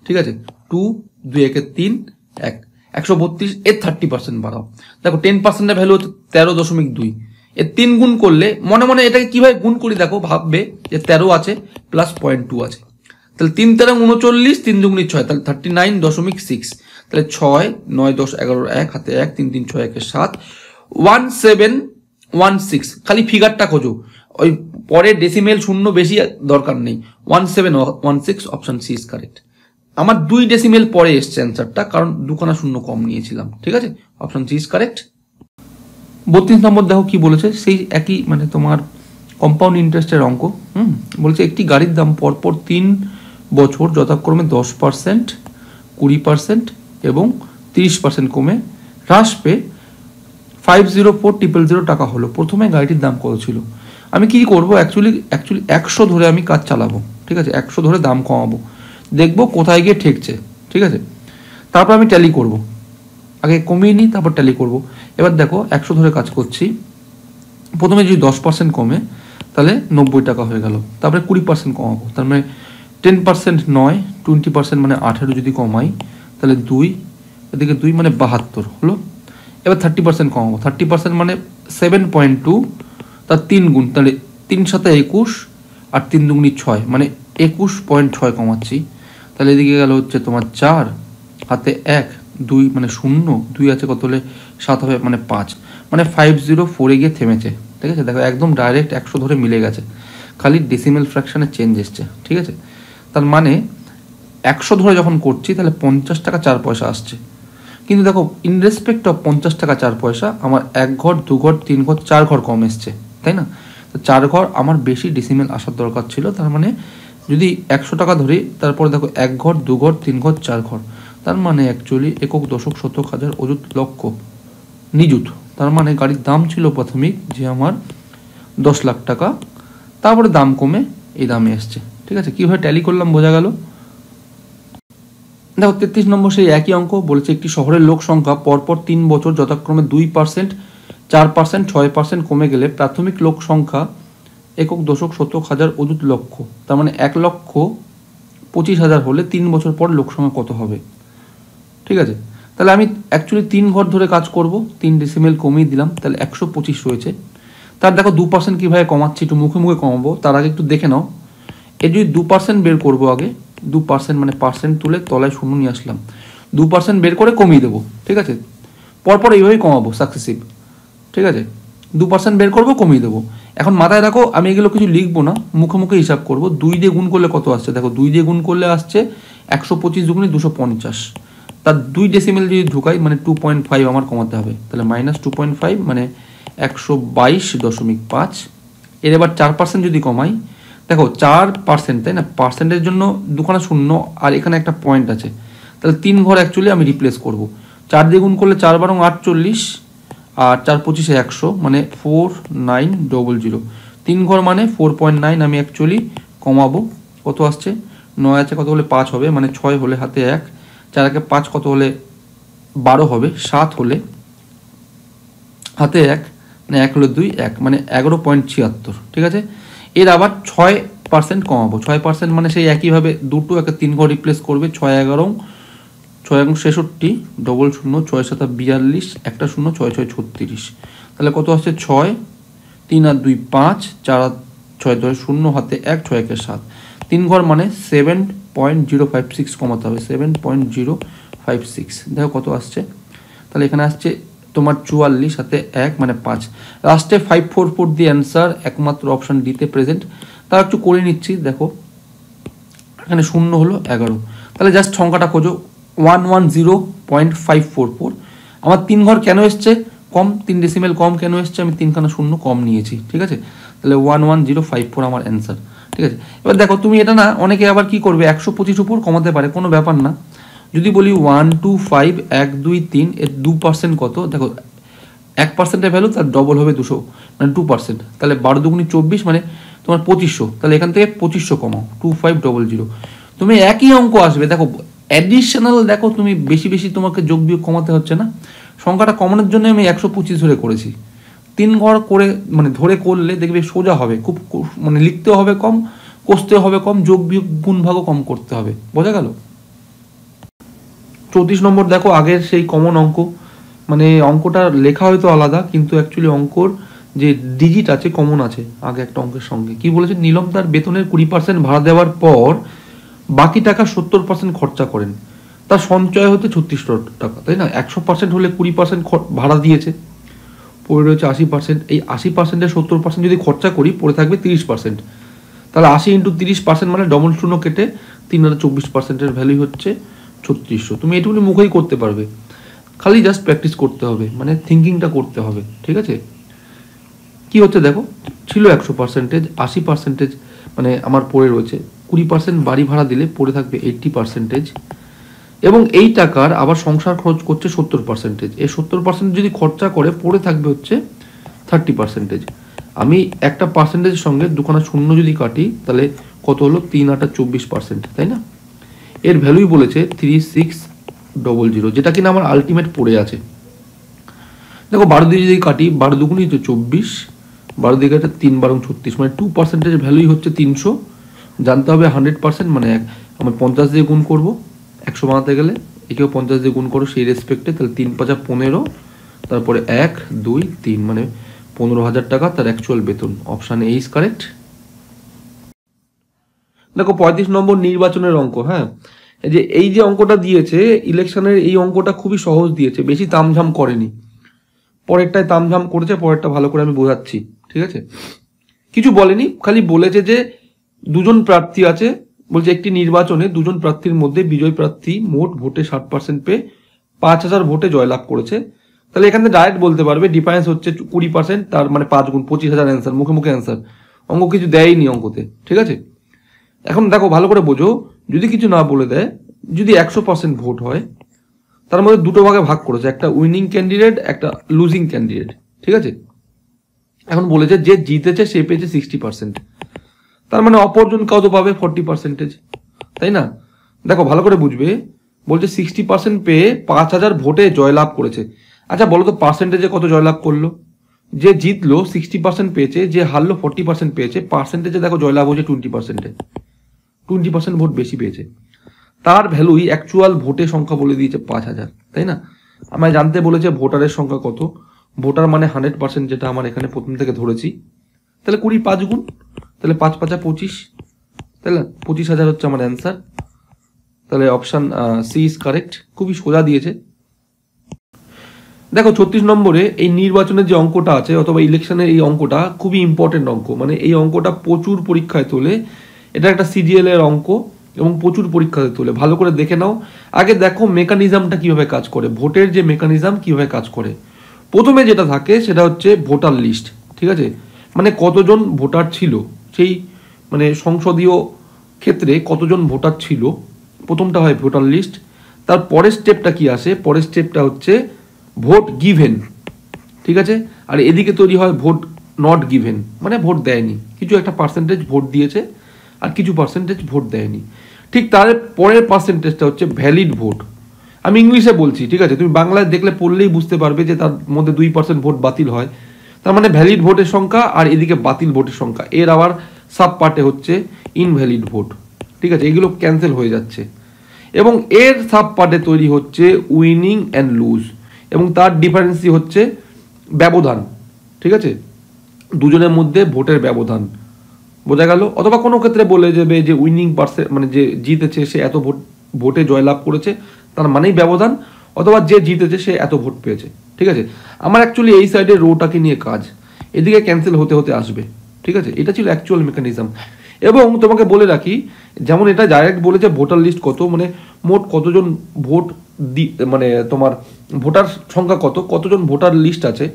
ঠিক আছে। 2 2 1 3 1 132, এর 30% বাড়াও। দেখো 10%-এর ভ্যালু হচ্ছে 13.2, এর 3 গুণ করলে মনে মনে এটাকে কিভাবে গুণ করি দেখো, ভাববে যে 13 আছে প্লাস 0.2 আছে, তাহলে 3 13 39, 3 2 6, তাহলে 39.6, তাহলে 6 9 10 11 1 হাতে 1 3 3 6 1 7 1716, খালি ফিগারটা খোঁজো, ওই পরে ডেসিমেল শূন্য বেশি দরকার নেই, 1716, অপশন সি ইজ কারেক্ট। আমার 2 ডেসিমেল পরে এসছে অ্যান্সারটা, কারণ 2খানা শূন্য কম নিয়েছিলাম, ঠিক আছে, অপশন সি ইজ কারেক্ট। 32 নম্বর দেখো কি বলেছে, সেই একই মানে তোমার কম্পাউন্ড ইন্টারেস্টের অঙ্ক। বলছে একটি গাড়ির দাম পরপর 3 বছর যথাক্রমে 10%, 20% এবং 30% কমে হ্রাস পেয়ে 504,000 টাকা হলো। প্রথমে গাড়িটির দাম কত ছিল? আমি কি করব, অ্যাকচুয়ালি 100 ধরে আমি কাজ চালাবো, ঠিক আছে, 100 ধরে দাম কমাবো, দেখবো কোথায় গিয়ে ঠেকছে, ঠিক আছে। তারপর আমি ট্যালি করব, আগে কমিয়ে নিই তারপর ট্যালি করব। এবার দেখো 100 ধরে কাজ করছি, প্রথমে যদি 10% কমে তাহলে 90 টাকা হয়ে গেল, তারপরে 20% কমাবো, তার মানে 10% নয়, 20% মানে 18 যদি কমাই তাহলে 2, এদিকে 2 মানে 72 হলো। এবার 30% কমাবো, 30% মানে 7.2, তার 3 গুণ, তাহলে 3 7 21 আর 3 2 6, মানে 21.6 কমাচ্ছি, তাহলে এদিকে গেল হচ্ছে তোমার 4 হাতে 1 2 মানে 0, 2 আছে কত হলে 7 হবে মানে 5, মানে 504 গিয়ে থেমেছে। ঠিক আছে, দেখো একদম ডাইরেক্ট 100 ধরে মিলে গেছে, খালি ডেসিমেল ফ্র্যাকশনের চেঞ্জ এসছে। ঠিক আছে, তার মানে 100 ধরে যখন করছি তাহলে 50 টাকা 4 পয়সা আসছে। কিন্তু দেখো ইন রেসপেক্ট অফ 50 টাকা 4 পয়সা আমার 1 ঘর 2 ঘর 3 ঘর 4 ঘর কম এসছে, তাই না? তো 4 ঘর আমার বেশি ডেসিমেল আসার দরকার ছিল। তার মানে যদি 100 টাকা ধরি, তারপরে দেখো 1 ঘর 2 ঘর 3 ঘর 4 ঘর, তার মানে অ্যাকচুয়ালি একক দশক শতক হাজার অযুত লক্ষ নিযুত। তার মানে গাড়ির দাম ছিল প্রাথমিক যে আমার 10 লাখ টাকা, তারপরে দাম কমে এই দামে এসছে। ঠিক আছে, কীভাবে ট্যালি করলাম বোঝা গেল। দেখো 33 নম্বর সেই একই অঙ্ক বলেছে, একটি শহরের লোক সংখ্যা পরপর 3 বছর যথাক্রমে 2%, 4%, 6% কমে গেলে প্রাথমিক লোক সংখ্যা একক দশক শতক হাজার অযুত লক্ষ, তার মানে 1,25,000 হলে 3 বছর পর লোক সংখ্যা কত হবে? ঠিক আছে, তাহলে আমি অ্যাকচুয়ালি 3 ঘর ধরে কাজ করব, 3 ডেসিমেল কমিয়ে দিলাম, তাহলে 125 রয়েছে। তার দেখো 2% কীভাবে কমাচ্ছি, একটু মুখে মুখে কমাবো, তার আগে একটু দেখে নাও। এই যদি 2% বের করবো আগে, 2% মানে পার্সেন্ট তুলে তলায় শূন্য নিয়ে আসলাম, 2% বের করে কমিয়ে দেবো। ঠিক আছে, পরপর এইভাবেই কমাবো সাকসেসিভ। ঠিক আছে, 2% বের করবো কমিয়ে দেবো। এখন মাথায় রাখো আমি এগুলো কিছু লিখবো না, মুখে মুখে হিসাব করবো। 2 দিয়ে গুণ করলে কত আসছে, দেখো 2 দিয়ে গুণ করলে আসছে 125 দুগুণে 250, তার 2 ডেসিমেল যদি ঢুকাই মানে 2.5 আমার কমাতে হবে, তাহলে -2.5 মানে 122.5। এর এবার 4% যদি কমাই, দেখো 4%, তাই না? পার্সেন্টের জন্য দুখানা শূন্য আর এখানে একটা পয়েন্ট আছে, তাহলে 3 ঘর অ্যাকচুয়ালি আমি রিপ্লেস করব। 4 দিয়ে গুণ করলে 4 বারং 48 আর 4 25 100 মানে 4900। 3 ঘর মানে 4.9 আমি অ্যাকচুয়ালি কমাবো। কত আসছে? 9 আছে কত হলে 5 হবে, মানে 6 হলে হাতে 1, 4 একে 5 কত হলে 12 হবে, 7 হলে হাতে 1, মানে 1 হলে 2, 1 মানে 11.76। ঠিক আছে, এর আবার 6% কমাবো। 6% মানে সেই একইভাবে দুটো একে 3 ঘর রিপ্লেস করবে, 6 11 6 66 ডবল 0 6 7 42 একটা 0 6 6 36, তাহলে কত আসছে 6 3 আর 2 5 4 আর 6 10 0 হাতে 1 6 1 7, 3 ঘর মানে 7.056 কমাতে হবে, 7.056। দেখো কত আসছে, তাহলে এখানে আসছে তোমার 44 হাতে 1 মানে 5, লাস্টে 544 দিয়ে অ্যান্সার, একমাত্র অপশন ডিতে প্রেজেন্ট। তার একটু করে নিচ্ছি, দেখো এখানে 0 হলো 11, তাহলে জাস্ট সংখ্যাটা খোঁজো 110.544। আমার 3 ঘর কেন এসছে কম, 3 ডেসিমেল কম কেন এসছে, আমি 3খানা শূন্য কম নিয়েছি। ঠিক আছে, তাহলে 11054 আমার অ্যান্সার। ঠিক আছে, এবার দেখো তুমি এটা না, অনেকে আবার কি করবে 125 উপর কমাতে পারে, কোনো ব্যাপার না। যদি বলি 1 2 5 1 2 3 এর 2% কত, দেখো 1%-এর ভ্যালু তার ডবল হবে 200 মানে 2%, তাহলে 12 দুগুণি 24 মানে তোমার 2500, তাহলে এখান থেকে 2500 কমাও 2500। তুমি একই অঙ্ক আসবে, দেখো অ্যাডিশনাল, দেখো তুমি বেশি বেশি তোমাকে যোগ বিয়োগ কমাতে হচ্ছে না, সংখ্যাটা কমানোর জন্য আমি 125 ধরে করেছি। 3 ঘর করে মানে ধরে করলে দেখবে সোজা হবে, খুব মানে লিখতেও হবে কম, কষতেও হবে কম, যোগ বিয়োগ গুণ ভাগও কম করতে হবে। বোঝা গেল? 34 নম্বর দেখো আগের সেই কমন অঙ্ক, মানে অঙ্কটা লেখা হয়তো আলাদা কিন্তু অ্যাকচুয়ালি অঙ্কর যে ডিজিট আছে কমন আছে আগে একটা অঙ্কের সঙ্গে। কি বলেছে, নীলম তার বেতনের 20% ভাড়া দেওয়ার পর বাকি টাকা 70% খরচা করেন, তার সঞ্চয় হতে 3600 টাকা, তাই না? 100% হলে 20% ভাড়া দিয়েছে, পড়ে রয়েছে 80%। এই 80%-এর 70% যদি খরচা করি পড়ে থাকবে 30%, তাহলে 80 × 30% মানে ডবল শূন্য কেটে 3/24%-এর ভ্যালু হচ্ছে 3600। তুমি এটুকুনি মুখেই করতে পারবে, খালি জাস্ট প্র্যাকটিস করতে হবে, মানে থিঙ্কিংটা করতে হবে। ঠিক আছে, কি হচ্ছে দেখো, ছিল 100%, 80% মানে আমার পড়ে রয়েছে, 20% বাড়ি ভাড়া দিলে পড়ে থাকবে 80%, এবং এই টাকার আবার সংসার খরচ করছে 70%। এই 70% যদি খরচা করে পড়ে থাকবে হচ্ছে 30%। আমি একটা পার্সেন্টেজের সঙ্গে দুখানা শূন্য যদি কাটি তাহলে কত হলো, 3 8 24%, তাই না? এর ভ্যালুই বলেছে 3600, যেটা কিনা আমার আলটিমেট পড়ে আছে। দেখো 12 দিয়ে যদি কাটি, 12 দুগুণই তো 24, 12 দিয়ে কাটে 3 12 36 মানে 2%-এর ভ্যালুই হচ্ছে 300। জানতে হবে 100% মানে আমি 50 দিয়ে গুণ করবো 100 বানাতে গেলে, একেও 50 দিয়ে গুণ করো সেই রেসপেক্টে, তাহলে 3 5 15, তারপরে 1 2 3 মানে 15,000 টাকা তার অ্যাকচুয়াল বেতন। Option A is correct. দেখো 35 নম্বর নির্বাচনের অঙ্ক। হ্যাঁ, এই যে অঙ্কটা দিয়েছে ইলেকশনের, এই অঙ্কটা খুবই সহজ দিয়েছে, বেশি তামঝাম করেনি। পরেরটায় তামঝাম করেছে, পরেরটা ভালো করে আমি বোঝাচ্ছি, ঠিক আছে? কিছু বলেনি, খালি বলেছে যে দুজন প্রার্থী আছে, বলছে একটি নির্বাচনে দুজন প্রার্থীর মধ্যে বিজয় প্রার্থী মোট ভোটে 60% পেয়ে 5,000 ভোটে জয়লাভ করেছে। তাহলে এখানে ডাইরেক্ট বলতে পারবে ডিফারেন্স হচ্ছে 20%, তার মানে 5 গুণ 25,000 অ্যান্সার, মুখে মুখে অ্যান্সার, অঙ্ক কিছু দেয়নি অঙ্কতে, ঠিক আছে? এখন দেখো ভালো করে বোঝো, যদি কিছু না বলে দেয়, যদি 100% ভোট হয় তার মধ্যে দুটো ভাগে ভাগ করেছে, একটা উইনিং ক্যান্ডিডেট, একটা লুজিং ক্যান্ডিডেট, ঠিক আছে? এখন বলেছে যে জিতেছে সে পেয়েছে 60%, তার মানে অপরজন কত পাবে? 40%, তাই না? দেখো ভালো করে বুঝবে, বলছে 60% পেয়ে 5,000 ভোটে জয়লাভ করেছে। আচ্ছা বলো তো পার্সেন্টেজে কত জয়লাভ করলো? যে জিতলো 60% পেয়েছে, যে হারলো 40% পেয়েছে, পার্সেন্টেজে দেখো জয়লাভ হয়েছে 20%, 20% ভোট বেশি পেয়েছে। তার ভ্যালুই অ্যাকচুয়াল ভোটের সংখ্যা বলে দিয়েছে 5,000, তাই না? আমায় জানতে বলেছে ভোটারের সংখ্যা কত, ভোটার মানে 100%, যেটা আমার এখানে প্রথম থেকে ধরেছি। তাহলে 20 5 গুণ, তাহলে 5 5 25, তাহলে 25,000 হচ্ছে আমার অ্যান্সার। তাহলে অপশান সি ইজ কারেক্ট, খুবই সোজা দিয়েছে। দেখো 36 নম্বরে এই নির্বাচনের যে অঙ্কটা আছে অথবা ইলেকশনের এই অঙ্কটা খুবই ইম্পর্টেন্ট অঙ্ক, মানে এই অঙ্কটা প্রচুর পরীক্ষায় তোলে, এটা একটা সিজিএল এর অঙ্ক এবং প্রচুর পরীক্ষাতে তোলে। ভালো করে দেখে নাও। আগে দেখো মেকানিজমটা কিভাবে কাজ করে, ভোটের যে মেকানিজম কিভাবে কাজ করে। প্রথমে যেটা থাকে সেটা হচ্ছে ভোটার লিস্ট, ঠিক আছে? মানে কতজন ভোটার ছিল, সেই মানে সংসদীয় ক্ষেত্রে কতজন ভোটার ছিল, প্রথমটা হয় ভোটার লিস্ট। তার পরের স্টেপটা কি আসে? পরের স্টেপটা হচ্ছে ভোট গিভেন, ঠিক আছে? আর এদিকে তৈরি হয় ভোট নট গিভেন, মানে ভোট দেয়নি, কিছু একটা পার্সেন্টেজ ভোট দিয়েছে আর কিছু পার্সেন্টেজ ভোট দেয়নি। ঠিক তার পরের পার্সেন্টেজটা হচ্ছে ভ্যালিড ভোট। আমি ইংলিশে বলছি, ঠিক আছে? তুমি বাংলায় দেখলে পড়লেই বুঝতে পারবে যে তার মধ্যে 2% ভোট বাতিল হয়, তার মানে ভ্যালিড ভোটের সংখ্যা, আর এদিকে বাতিল ভোটের সংখ্যা। এর আবার সাব পার্টে হচ্ছে ইনভ্যালিড ভোট, ঠিক আছে? এগুলো ক্যান্সেল হয়ে যাচ্ছে। এবং এর সাব পার্টে তৈরি হচ্ছে উইনিং অ্যান্ড লুজ, এবং তার ডিফারেন্সই হচ্ছে ব্যবধান, ঠিক আছে? দুজনের মধ্যে ভোটের ব্যবধান, বোঝা গেল? অথবা কোনো ক্ষেত্রে বলে যাবে যে উইনিং পার্সেন্ট, মানে যে জিতেছে সে এত ভোটে জয়লাভ করেছে, তার মানেই ব্যবধান, অথবা যে জিতেছে সে এত ভোট পেয়েছে, ঠিক আছে? আমার অ্যাকচুয়ালি এই সাইডে রোটাকে নিয়ে কাজ, এদিকে ক্যান্সেল হতে হতে আসবে, ঠিক আছে? এটা ছিল অ্যাকচুয়াল মেকানিজম। এবং তোমাকে বলে রাখি, যেমন এটা ডাইরেক্ট বলেছে ভোটার লিস্ট কত, মানে মোট কতজন ভোট মানে তোমার ভোটার সংখ্যা কত, কতজন ভোটার লিস্ট আছে,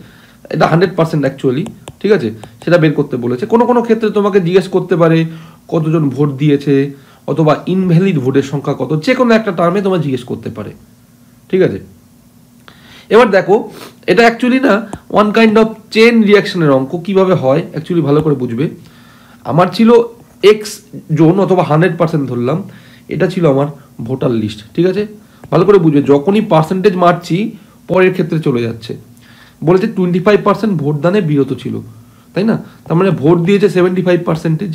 এটা 100% অ্যাকচুয়ালি, ঠিক আছে? সেটা বের করতে বলেছে। কোনো কোনো ক্ষেত্রে তোমাকে জিজ্ঞেস করতে পারে কতজন ভোট দিয়েছে, অথবা ইনভ্যালিড ভোটের সংখ্যা কত, যে কোনো একটা টার্মে তোমার জিজ্ঞেস করতে পারে, ঠিক আছে? এবার দেখো এটা অ্যাকচুয়ালি না ওয়ান কাইন্ড অফ চেন রিয়াকশনের অঙ্ক। কিভাবে হয় অ্যাকচুয়ালি ভালো করে বুঝবে। আমার ছিল এক্স জোন অথবা 100% ধরলাম, এটা ছিল আমার ভোটার লিস্ট, ঠিক আছে? ভালো করে বুঝবে, যখনই পার্সেন্টেজ মারছি পরের ক্ষেত্রে চলে যাচ্ছে। বলেছে 25% ভোটদানে বিরত ছিল, তাই না? তার মানে ভোট দিয়েছে 75%।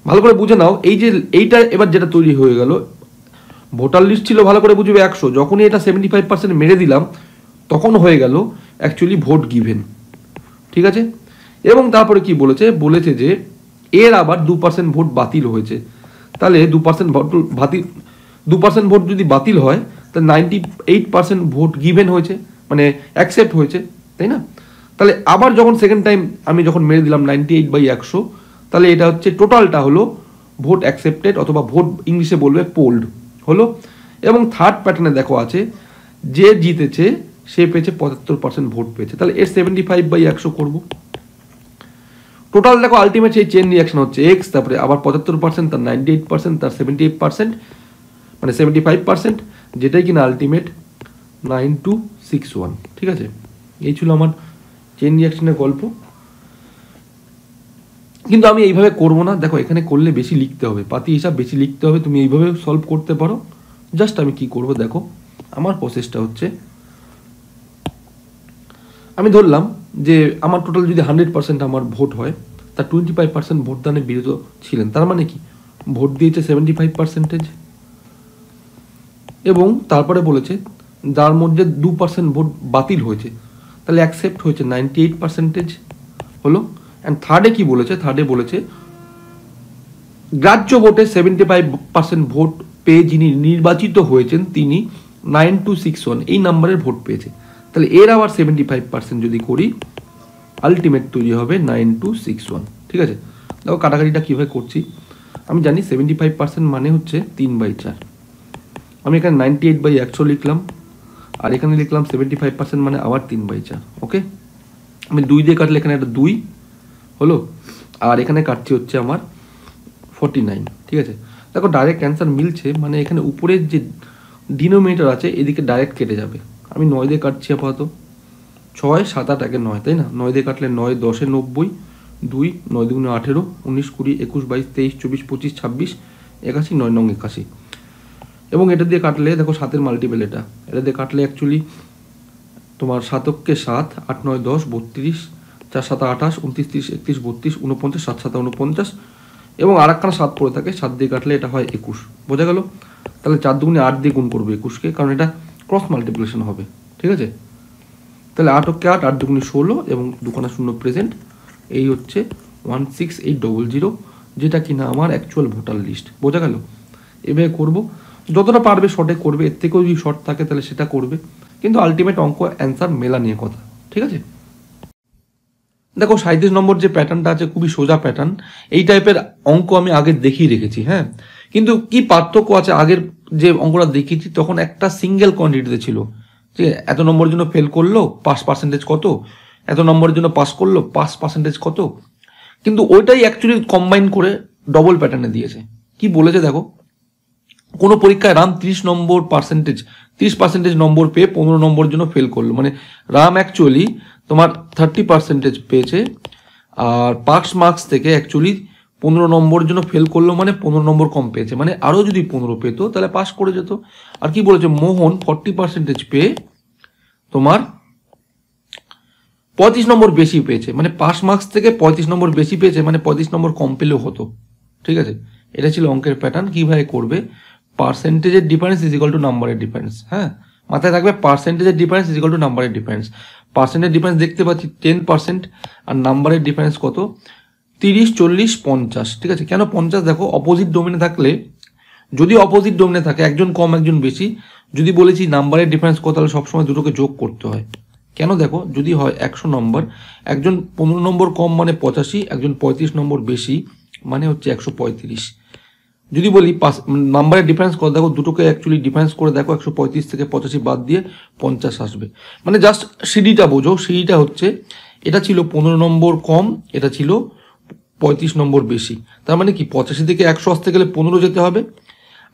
ভালো করে বুঝে নাও, এই যে এইটা এবার যেটা তৈরি হয়ে গেল, ভোটার লিস্ট ছিল ভালো করে বুঝবে 100, যখনই এটা 75% মেরে দিলাম তখন হয়ে গেল অ্যাকচুয়ালি ভোট গিভেন, ঠিক আছে? এবং তারপরে কি বলেছে? বলেছে যে এর আবার 2% ভোট বাতিল হয়েছে। তাহলে 2% ভোট বাতিল, 2% ভোট যদি বাতিল হয় তাহলে 98% ভোট গিভেন হয়েছে, মানে অ্যাকসেপ্ট হয়েছে, তাই না? তাহলে আবার যখন সেকেন্ড টাইম আমি যখন মেরে দিলাম 98/100, তাহলে এটা হচ্ছে টোটালটা হলো ভোট অ্যাকসেপ্টেড, অথবা ভোট ইংলিশে বলবে পোল্ড হলো। এবং থার্ড প্যাটার্নে দেখো আছে যে জিতেছে সে পেয়েছে 75% ভোট পেয়েছে, তাহলে এর 75/100 করবো। টোটাল দেখো আলটিমেট সেই চেন রিয়াকশন হচ্ছে এক্স, তারপরে আবার 75%, তার 98%, তার 78%, মানে 75%, যেটাই কিনা আলটিমেট 9261, ঠিক আছে? এই ছিল আমার চেন রিয়াকশনের গল্প। কিন্তু আমি এইভাবে করবো না, দেখো এখানে করলে বেশি লিখতে হবে, পাতি হিসাব বেশি লিখতে হবে, তুমি এইভাবে সলভ করতে পারো। জাস্ট আমি কি করব দেখো, আমার প্রসেসটা হচ্ছে আমি ধরলাম যে আমার টোটাল যদি 100% আমার ভোট হয়, তার 25% ভোটদানে বিরত ছিলেন, তার মানে কি ভোট দিয়েছে 75%, এবং তারপরে বলেছে যার মধ্যে 2% ভোট বাতিল হয়েছে, তাহলে অ্যাকসেপ্ট হয়েছে 98% হলো। অ্যান্ড থার্ডে কি বলেছে? থার্ডে বলেছে গ্রাহ্য ভোটে 75% ভোট পেয়ে যিনি নির্বাচিত হয়েছেন তিনি 9261 এই নাম্বারের ভোট পেয়েছে। তাহলে এর আবার 75% যদি করি আলটিমেট তৈরি হবে 9261। ঠিক আছে, দেখো কাটাকাটিটা কীভাবে করছি। আমি জানি 75% মানে হচ্ছে 3/4। আমি এখানে 98/100 লিখলাম, আর এখানে লিখলাম 75% মানে আবার 3/4। ওকে, আমি 2 দিয়ে কাটলে এখানে একটা 2 হলো, আর এখানে কাটছি হচ্ছে আমার 49। ঠিক আছে, দেখো ডাইরেক্ট অ্যান্সার মিলছে, মানে এখানে উপরের যে ডিনোমিনেটর আছে এদিকে ডাইরেক্ট কেটে যাবে। আমি 9 দিয়ে কাটছি আপাতত, 6 7 8 একে 9, তাই না? 9 দিয়ে কাটলে 9 10 90, 2 9 2 18, 19 20 21 22 23 24 25 26 81, 9 9 81। এবং এটা দিয়ে কাটলে দেখো 7-এর মাল্টিপল, এটা দিয়ে কাটলে অ্যাকচুয়ালি তোমার 7 7 8 9 10 32 4 7 28 29 30 31 32 49 7 7 49, এবং আর একখানা 7 পড়ে থাকে, 7 দিয়ে কাটলে এটা হয় 21। বোঝা গেল? তাহলে 4 2 8 দিয়ে গুণ করবো 21কে, কারণ এটা ক্রস মাল্টিপ্লিকেশন হবে। ঠিক আছে, তাহলে 8 8 8 2 16 এবং 2 0 প্রেজেন্ট। এই হচ্ছে 16800, যেটা কিনা আমার অ্যাকচুয়াল ভোটার লিস্ট। বোঝা গেল? এভাবে করবো, যতটা পারবে শর্টে করবে, এর থেকেও যদি শর্ট থাকে তাহলে সেটা করবে, কিন্তু আলটিমেট অঙ্ক অ্যান্সার মেলা নিয়ে কথা। ঠিক আছে, দেখো 37 নম্বর যে প্যাটার্নটা আছে খুবই সোজা প্যাটার্ন। এই টাইপের অঙ্ক আমি আগে দেখিয়ে রেখেছি, হ্যাঁ, কিন্তু কি পার্থক্য আছে, আগের যে অঙ্কটা দেখিয়েছি তখন একটা সিঙ্গেল কোয়ান্টিটিতে ছিল, ঠিক আছে, এত নম্বরের জন্য ফেল করলো, পাস পার্সেন্টেজ কত, এত নম্বরের জন্য পাস করলো, পাস পার্সেন্টেজ কত, কিন্তু ওইটাই অ্যাকচুয়ালি কম্বাইন করে ডবল প্যাটার্নে দিয়েছে। কি বলেছে দেখো, কোনো পরীক্ষায় রাম 30% নম্বর পেয়ে 15 নম্বরের জন্য ফেল করলো, মানে রাম অ্যাকচুয়ালি তোমার 30% পেয়েছে, আর পাস মার্কস থেকে অ্যাকচুয়ালি 15 নম্বরের জন্য ফেল করলো, মানে 15 নম্বর কম পেয়েছে, মানে আরও যদি 15 পেতো তাহলে পাস করে যেত। আর কি বলেছে, মোহন 40% পেয়ে তোমার 35 নম্বর বেশি পেয়েছে, মানে পাস মার্কস থেকে 35 নম্বর বেশি পেয়েছে, মানে 35 নম্বর কম পেলেও হতো। ঠিক আছে, এটা ছিল অঙ্কের প্যাটার্ন। কীভাবে করবে, পার্সেন্টেজের ডিফারেন্স ইজ ইকুয়াল টু নাম্বারের ডিফারেন্স। হ্যাঁ, মাথায় রাখবে পার্সেন্টেজের ডিফারেন্স ইজ ইকুয়াল টু নাম্বারের ডিফারেন্স। পার্সেন্টেজ ডিফারেন্স দেখতে পাচ্ছি 10%, আর নাম্বারের ডিফারেন্স কত, 30 40 50। ঠিক আছে, কেন 50? দেখো অপোজিট ডোমেনে থাকলে, যদি অপোজিট ডোমেনে থাকে একজন কম একজন বেশি, যদি বলেছি নাম্বারের ডিফারেন্স কত, তাহলে সবসময় দুটোকে যোগ করতে হয়। কেন? দেখো যদি হয় 100 নম্বর, একজন 15 নম্বর কম মানে 85, একজন 35 নম্বর বেশি মানে হচ্ছে 135। যদি বলি নাম্বারের ডিফারেন্স কত, দেখো দুটোকে অ্যাকচুয়ালি ডিফারেন্স করে দেখো, 135 থেকে 85 বাদ দিয়ে 50 আসবে। মানে জাস্ট সিডিটা বোঝো, সিডিটা হচ্ছে এটা ছিল 15 নম্বর কম, এটা ছিল 35 নম্বর বেশি। তার মানে কি 85 থেকে 100 আসতে গেলে 15 যেতে হবে,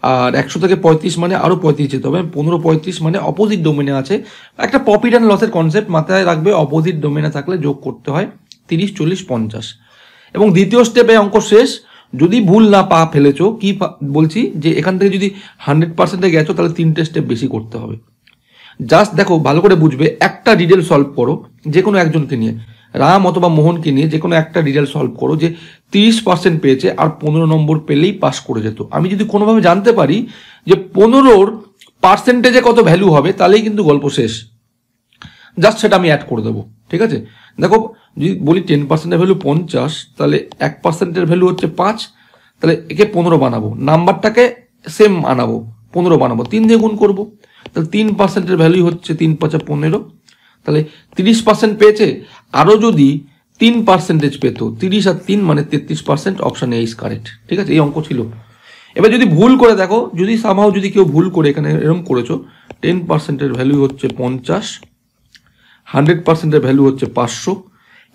আর 100 থেকে 35 মানে আরও 35 যেতে হবে। 15 35 মানে অপোজিট ডোমেনে আছে। একটা প্রফিট অ্যান্ড লসের কনসেপ্ট মাথায় রাখবে, অপোজিট ডোমেনে থাকলে যোগ করতে হয় 30 40 50। এবং দ্বিতীয় স্টেপে অঙ্ক শেষ। যদি ভুল না ফেলেছো, কি বলছি যে এখান থেকে যদি 100%-এ গেছো তাহলে 3টে স্টেপ বেশি করতে হবে। জাস্ট দেখো ভালো করে বুঝবে, একটা ডিটেল সলভ করো, যে কোনো একজনকে নিয়ে, রাম অথবা মোহনকে নিয়ে যে কোনো একটা ডিটেল সলভ করো যে 30% পেয়েছে আর 15 নম্বর পেলেই পাস করে যেত। আমি যদি কোনোভাবে জানতে পারি যে 15-র পার্সেন্টেজে কত ভ্যালু হবে, তাহলেই কিন্তু গল্প শেষ। জাস্ট সেটা আমি অ্যাড করে দেবো। ঠিক আছে, দেখো যদি বলি 10%-এর ভ্যালু 50, তাহলে 1%-এর ভ্যালু হচ্ছে 5, তাহলে একে 15 বানাবো, নাম্বারটাকে সেম আনাবো, 15 বানাবো, 3 দিয়ে গুণ করবো, তাহলে 3%-এর ভ্যালু হচ্ছে 3 5 15, তাহলে 30% পেয়েছে। আরও যদি 3% পেত, 30 আর 3 মানে 33%, অপশান এ ইজ কারেক্ট। ঠিক আছে, এই অঙ্ক ছিল। এবার যদি ভুল করে দেখো, যদি সামহাও যদি কেউ ভুল করে এখানে এরকম করেছো, 10%-এর ভ্যালু হচ্ছে 50, 100%-এর ভ্যালু হচ্ছে 500,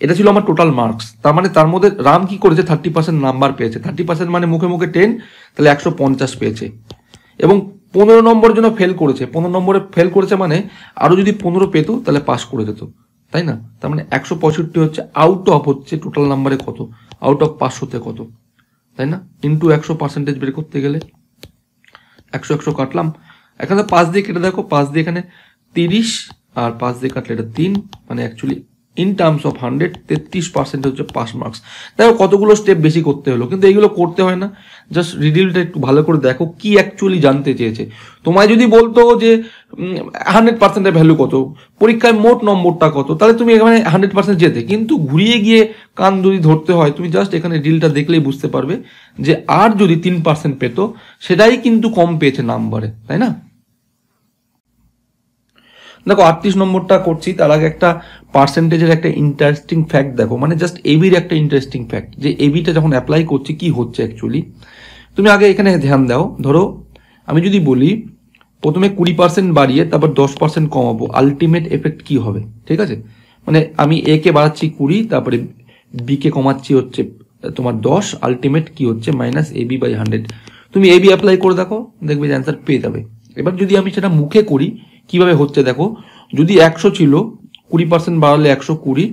এটা ছিল আমার টোটাল মার্কস। তার মানে তার মধ্যে রাম কি করেছে, 30% নাম্বার পেয়েছে, 30% মানে মুখে মুখে 10, তাহলে 150 পেয়েছে। এবং 15 নম্বরের জন্য ফেল করেছে, 15 নম্বরে ফেল করেছে মানে আরও যদি 15 পেতো তাহলে পাস করে যেত, তাই না? তার মানে 165 হচ্ছে আউট অফ, হচ্ছে টোটাল নাম্বারে কত, আউট অফ 500-তে কত, তাই না? ইন্টু 100% বের করতে গেলে 100 100 কাটলাম, এখানে 5 দিয়ে কেটে দেখো, 5 দিয়ে এখানে 30 আর 5 দিয়ে কাটলে এটা 3, মানে অ্যাকচুয়ালি ইন টার্মস অফ 100 33% হচ্ছে পাস মার্কস। দেখো কতগুলো স্টেপ বেশি করতে হলো, কিন্তু এইগুলো করতে হয় না। জাস্ট রিডিলটা একটু ভালো করে দেখো কি অ্যাকচুয়ালি জানতে চেয়েছে। তোমায় যদি বলতো যে 100%-এর ভ্যালু কত, পরীক্ষায় মোট নম্বরটা কত, তাহলে তুমি এখানে 100% যেতে, কিন্তু ঘুরিয়ে গিয়ে কান যদি ধরতে হয়, তুমি জাস্ট এখানে রিডিলটা দেখলেই বুঝতে পারবে যে আর যদি 3% পেতো সেটাই কিন্তু কম পেয়েছে নাম্বারে, তাই না? দেখো 38 নম্বরটা করছি, তার আগে একটা পার্সেন্টেজের একটা ইন্টারেস্টিং ফ্যাক্ট দেখো, মানে জাস্ট এবির একটা ইন্টারেস্টিং ফ্যাক্ট, যে এবিটা যখন অ্যাপ্লাই করছি কি হচ্ছে অ্যাকচুয়ালি। তুমি আগে এখানে ধ্যান দাও, ধরো আমি যদি বলি প্রথমে 20% বাড়িয়ে তারপর 10% কমাবো, আলটিমেট এফেক্ট কি হবে, ঠিক আছে। মানে আমি এ কে বাড়াচ্ছি 20, তারপরে বি কে কমাচ্ছি হচ্ছে তোমার 10, আলটিমেট কি হচ্ছে মাইনাস এবি বাই 100। তুমি এবি অ্যাপ্লাই করে দেখো, দেখবে যে অ্যান্সার পেয়ে যাবে। এবার যদি আমি সেটা মুখে করি কিভাবে হচ্ছে দেখো, যদি 100 ছিল 20% বাড়ালে 120,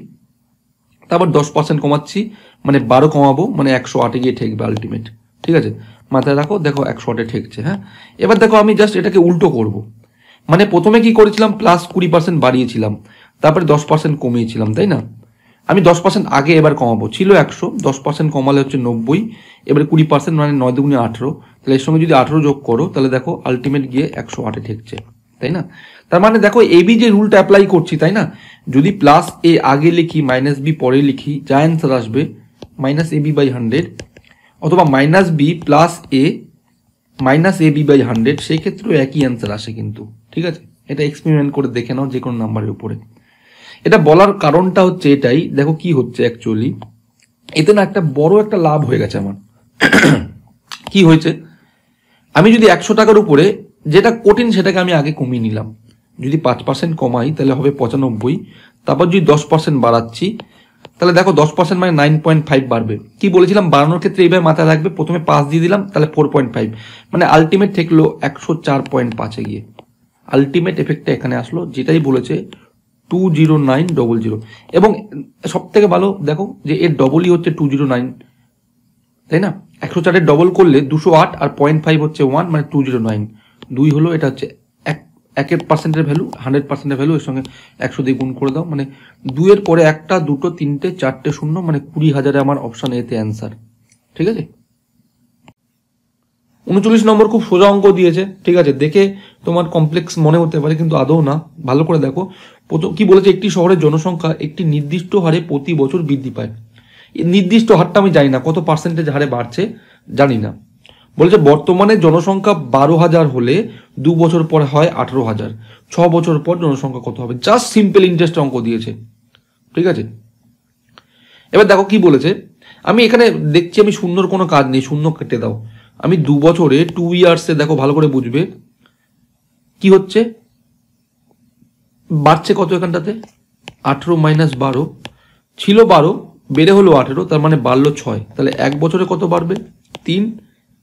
তারপর 10% কমাচ্ছি মানে 12 কমাবো মানে 108 গিয়ে ঠেকবে আলটিমেট, ঠিক আছে। মাথায় রাখো, দেখো 108 ঠেকছে। হ্যাঁ, এবার দেখো আমি জাস্ট এটাকে উল্টো করব, মানে প্রথমে কি করেছিলাম প্লাস 20% বাড়িয়েছিলাম, তারপরে 10% কমিয়েছিলাম, তাই না। আমি 10% আগে এবার কমাবো, ছিল 100, 10% কমালে হচ্ছে 90, এবারে 20% মানে 9 দুগুণে 18, তাহলে এর সঙ্গে যদি 18 যোগ করো তাহলে দেখো আলটিমেট গিয়ে 108 ঠেকছে, তাই না। তার মানে দেখো এবি যে রুলটা অ্যাপ্লাই করছি, তাই না, যদি প্লাস এ আগে লিখি মাইনাস বি পরে লিখি, যা অ্যান্সার আসবে মাইনাস এবি বাই 100, অথবা minus B plus A minus AB by 100, সেই ক্ষেত্রেও একই অ্যান্সার আসে কিন্তু, ঠিক আছে। এটা এক্সপেরিমেন্ট করে দেখে নাও যে কোনো নাম্বারের উপরে। এটা বলার কারণটা হচ্ছে এটাই, দেখো কি হচ্ছে অ্যাকচুয়ালি, এতে না একটা বড় একটা লাভ হয়ে গেছে আমার। কি হয়েছে, আমি যদি 100 টাকার উপরে যেটা কঠিন সেটাকে আমি আগে কমিয়ে নিলাম, যদি 5% কমাই তাহলে হবে 95, তারপর যদি 10% বাড়াচ্ছি তাহলে দেখো 10% মানে 9.5 বাড়বে। কি বলেছিলাম বাড়ানোর ক্ষেত্রে এইভাবে মাথায় রাখবে, প্রথমে 5 দিয়ে দিলাম তাহলে 4.5, মানে আলটিমেট ঠেকলো 104.5 গিয়ে, আলটিমেট এফেক্টটা এখানে আসলো, যেটাই বলেছে 20900। এবং সব থেকে ভালো দেখো যে এর ডবলই হচ্ছে 209, তাই না। 104-এর ডবল করলে 208, আর 0.5 হচ্ছে 1, মানে 209, 2 হলো, এটা হচ্ছে 1% ভ্যালু, 100% ভ্যালু, এর সঙ্গে 100 দিয়ে গুণ করে দাও, মানে 2 এর পরে 1টা 2টো 3টে 4টে 0, মানে 20,000 আমার অপশন এতে অ্যান্সার, ঠিক আছে। 39 নম্বর খুব সোজা অঙ্ক দিয়েছে, ঠিক আছে, দেখে তোমার কমপ্লেক্স মনে হতে পারে কিন্তু আদৌ না, ভালো করে দেখো। প্রথম কি বলেছে, একটি শহরের জনসংখ্যা একটি নির্দিষ্ট হারে প্রতি বছর বৃদ্ধি পায়। নির্দিষ্ট হারটা আমি জানি না, কত পার্সেন্টেজ হারে বাড়ছে জানি না। বলছে বর্তমানে জনসংখ্যা 12,000 হলে 2 বছর পরে হয় 18,000, 6 বছর পর জনসংখ্যা কত হবে। জাস্ট সিম্পল ইন্টারেস্ট অঙ্ক দিয়েছে, ঠিক আছে। এবার দেখো কি বলেছে, আমি এখানে দেখছি আমি শূন্যর কোনো কাজ নেই, শূন্য কেটে দাও। আমি 2 বছরে 2 ইয়ার্সে দেখো ভালো করে বুঝবে কি হচ্ছে, বাড়ছে কত এখানটাতে 18 মাইনাস 12, ছিল 12 বেড়ে হলো 18, তার মানে বাড়লো 6, তাহলে 1 বছরে কত বাড়বে 3,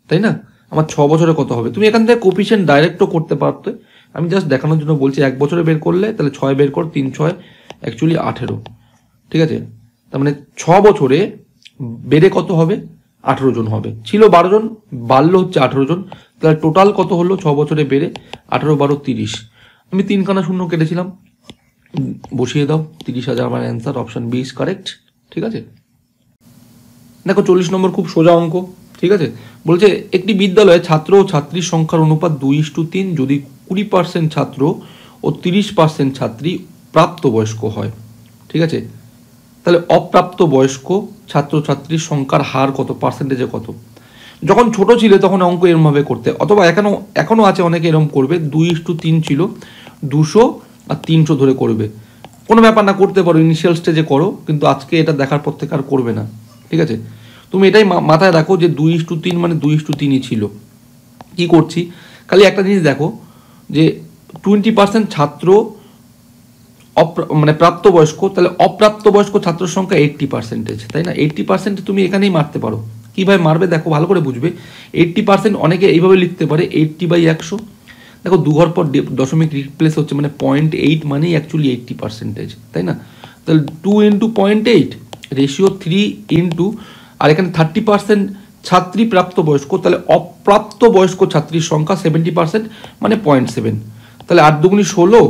তাই না। আমার 6 বছরে কত হবে, তুমি এখান থেকে কোফিশিয়েন্ট ডাইরেক্টও করতে পারতে, আমি জাস্ট দেখানোর জন্য বলছি। 1 বছরে বের করলে তাহলে 6 বের কর, 3 6 অ্যাকচুয়ালি 18, ঠিক আছে। তার মানে 6 বছরে বেড়ে কত হবে 18 জন হবে, ছিল 12 জন বাড়লো হচ্ছে 18 জন, তাহলে টোটাল কত হলো 6 বছরে বেড়ে 18 12 30, আমি 3খানা শূন্য কেটেছিলাম, বসিয়ে দাও 30,000 আমার answer, option B is correct, ঠিক আছে। দেখো 40 নম্বর খুব সোজা অঙ্ক, ঠিক আছে। বলছে একটি বিদ্যালয়ে ছাত্র ও ছাত্রীর সংখ্যার অনুপাত 2:3 যদি 20% ছাত্র ও 30% ছাত্রী প্রাপ্তবয়স্ক হয়, ঠিক আছে। তাহলে অপ্রাপ্তবয়স্ক ছাত্রছাত্রীর সংখ্যার হার কত, পার্সেন্টেজে কত। যখন ছোট ছিল তখন অঙ্ক এরমভাবে করতে, অথবা এখনো আছে অনেকে এরম করবে, 2:3 ছিল 200 আর 300 ধরে করবে, কোনো ব্যাপার না, করতে পারো, ইনিশিয়াল স্টেজে করো, কিন্তু আজকে এটা দেখার পর থেকে আর করবে না, ঠিক আছে। তুমি এটাই মাথায় রাখো যে 2:3 মানে 2:3ই ছিল। কি করছি, খালি একটা জিনিস দেখো যে 20% ছাত্র মানে প্রাপ্তবয়স্ক, তাহলে অপ্রাপ্তবয়স্ক ছাত্রের সংখ্যা 80%, তাই না। 80% তুমি এখানেই মারতে পারো, কিভাবে মারবে দেখো ভালো করে বুঝবে। 80% অনেকে এইভাবে লিখতে পারে 80/100, দেখো 2 ঘর পর দশমিক রিপ্লেস হচ্ছে, মানে 0.8 মানেই অ্যাকচুয়ালি 80%, তাই না। তাহলে 2 × 0.8 রেশিও 3 ইন্টু, আর এখানে 30% ছাত্রী প্রাপ্তবয়স্ক, তাহলে অপ্রাপ্তবয়স্ক ছাত্রীর সংখ্যা 70%, মানে 0.7, তাহলে 8 দুগুণী 16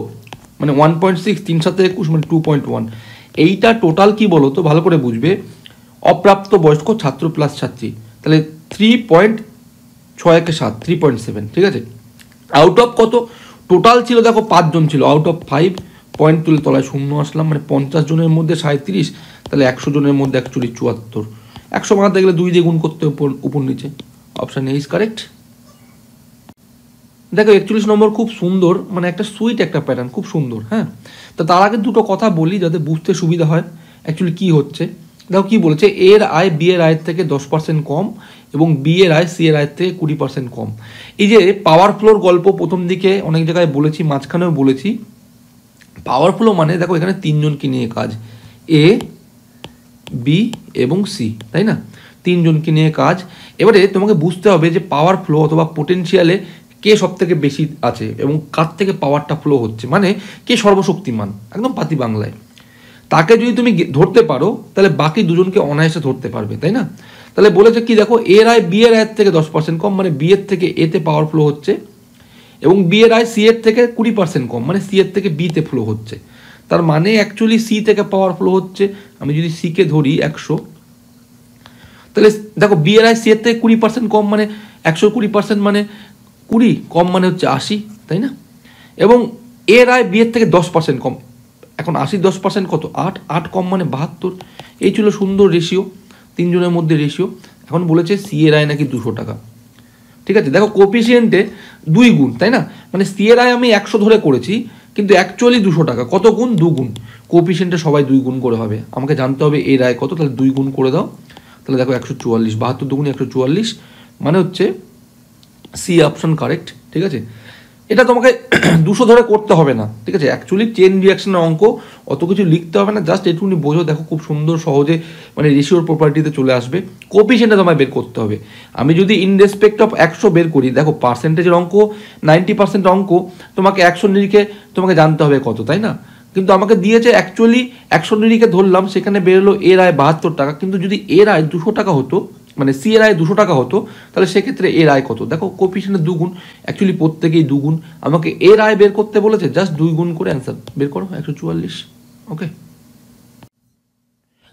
মানে 1.6, 3 7 21 মানে 2.1। এইটা টোটাল কি বলো তো, ভালো করে বুঝবে, অপ্রাপ্তবয়স্ক ছাত্র প্লাস ছাত্রী, তাহলে 3.6 3.7, ঠিক আছে। আউট অফ কত টোটাল ছিল দেখো 5 জন ছিল, আউট অফ 5 পয়েন্ট তুলে তলায় শূন্য আসলাম, মানে 50 জনের মধ্যে 37, তাহলে 100 জনের মধ্যে অ্যাকচুয়ালি 74, 100 বানাতে গেলে 2 দিয়ে গুণ করতে উপর নিচে, অপশন এ ইজ কারেক্ট। দেখো 41 নম্বর খুব সুন্দর, মানে একটা সুইট একটা প্যাটার্ন, খুব সুন্দর। হ্যাঁ, তো তার আগে দুটো কথা বলি যাতে বুঝতে সুবিধা হয় অ্যাকচুয়ালি কী হচ্ছে। দেখো কী বলেছে, এর আয় বি এর আয়ের থেকে 10% কম এবং বি এর আয় সি এর আয়ের থেকে 20% কম। এই যে পাওয়ার ফ্লোর গল্প প্রথম দিকে অনেক জায়গায় বলেছি, মাঝখানেও বলেছি। পাওয়ার ফ্লো মানে দেখো এখানে তিনজনকে নিয়ে কাজ, এ বি এবং সি, তাই না? তিনজনকে নিয়ে কাজ। এবারে তোমাকে বুঝতে হবে যে পাওয়ার ফ্লো অথবা পোটেনশিয়ালে কে সব থেকে বেশি আছে এবং কার থেকে পাওয়ারটা ফ্লো হচ্ছে, মানে কে সর্বশক্তিমান, একদম পাতি বাংলায়। তাকে যদি তুমি ধরতে পারো তাহলে বাকি দুজনকে অনায়াসে ধরতে পারবে, তাই না? তাহলে বলেছে কি, দেখো এর আয় বি এর আয়ের থেকে 10% কম, মানে বি এর থেকে এতে পাওয়ার ফ্লো হচ্ছে, এবং বি এর আয় সি এর থেকে 20% কম, মানে সি এর থেকে বিতে ফ্লো হচ্ছে। তার মানে অ্যাকচুয়ালি সি থেকে পাওয়ার ফ্লো হচ্ছে, আমি যদি সিকে ধরি 100, তাহলে দেখো বি এর আয় সি এর থেকে 20% কম, মানে 120% মানে 20 কম মানে হচ্ছে 80, তাই না? এবং এর আয় বি এর থেকে 10% কম, এখন 80 10% কত, 8, 8 কম মানে 72। এই ছিল সুন্দর রেশিও, তিনজনের মধ্যে রেশিও। এখন বলেছে সি এর আয় নাকি 200 টাকা, ঠিক আছে? দেখো কোপিসিয়েন্টে 2 গুণ, তাই না? মানে সি এর আয় আমি 100 ধরে করেছি, কিন্তু অ্যাকচুয়ালি 200 টাকা। কত গুণ? 2 গুণ। কোপিসিয়েন্টে সবাই 2 গুণ করে হবে, আমাকে জানতে হবে এর আয় কত, তাহলে 2 গুণ করে দাও। তাহলে দেখো 144, 72 দুগুণে 144, মানে হচ্ছে সি অপশন কারেক্ট, ঠিক আছে? এটা তোমাকে 200 ধরে করতে হবে না, ঠিক আছে? অ্যাকচুয়ালি চেন রিয়াকশনের অঙ্ক অত কিছু লিখতে হবে না, জাস্ট এটুকুনি বোঝো। দেখো খুব সুন্দর সহজে মানে রেশিওর প্রপার্টিতে চলে আসবে। কোপিসিয়েন্টটা তোমায় বের করতে হবে। আমি যদি ইন রেসপেক্ট অফ 100 বের করি, দেখো পার্সেন্টেজের অঙ্ক 90% অঙ্ক তোমাকে 100 নিরিখে তোমাকে জানতে হবে কত, তাই না? কিন্তু আমাকে দিয়েছে অ্যাকচুয়ালি 100 নিরিখে ধরলাম, সেখানে বেরোলো এর আয় 72 টাকা। কিন্তু যদি এর আয় 200 টাকা হতো, মানে সি এর আয় 200 টাকা হতো, তাহলে সেক্ষেত্রে এর আয় কত? দেখো কোপিসিয়েন্টের 2 গুণ, অ্যাকচুয়ালি প্রত্যেকেই 2 গুণ। আমাকে এর আয় বের করতে বলেছে, জাস্ট 2 গুণ করে অ্যান্সার বের করো, 144। ওকে,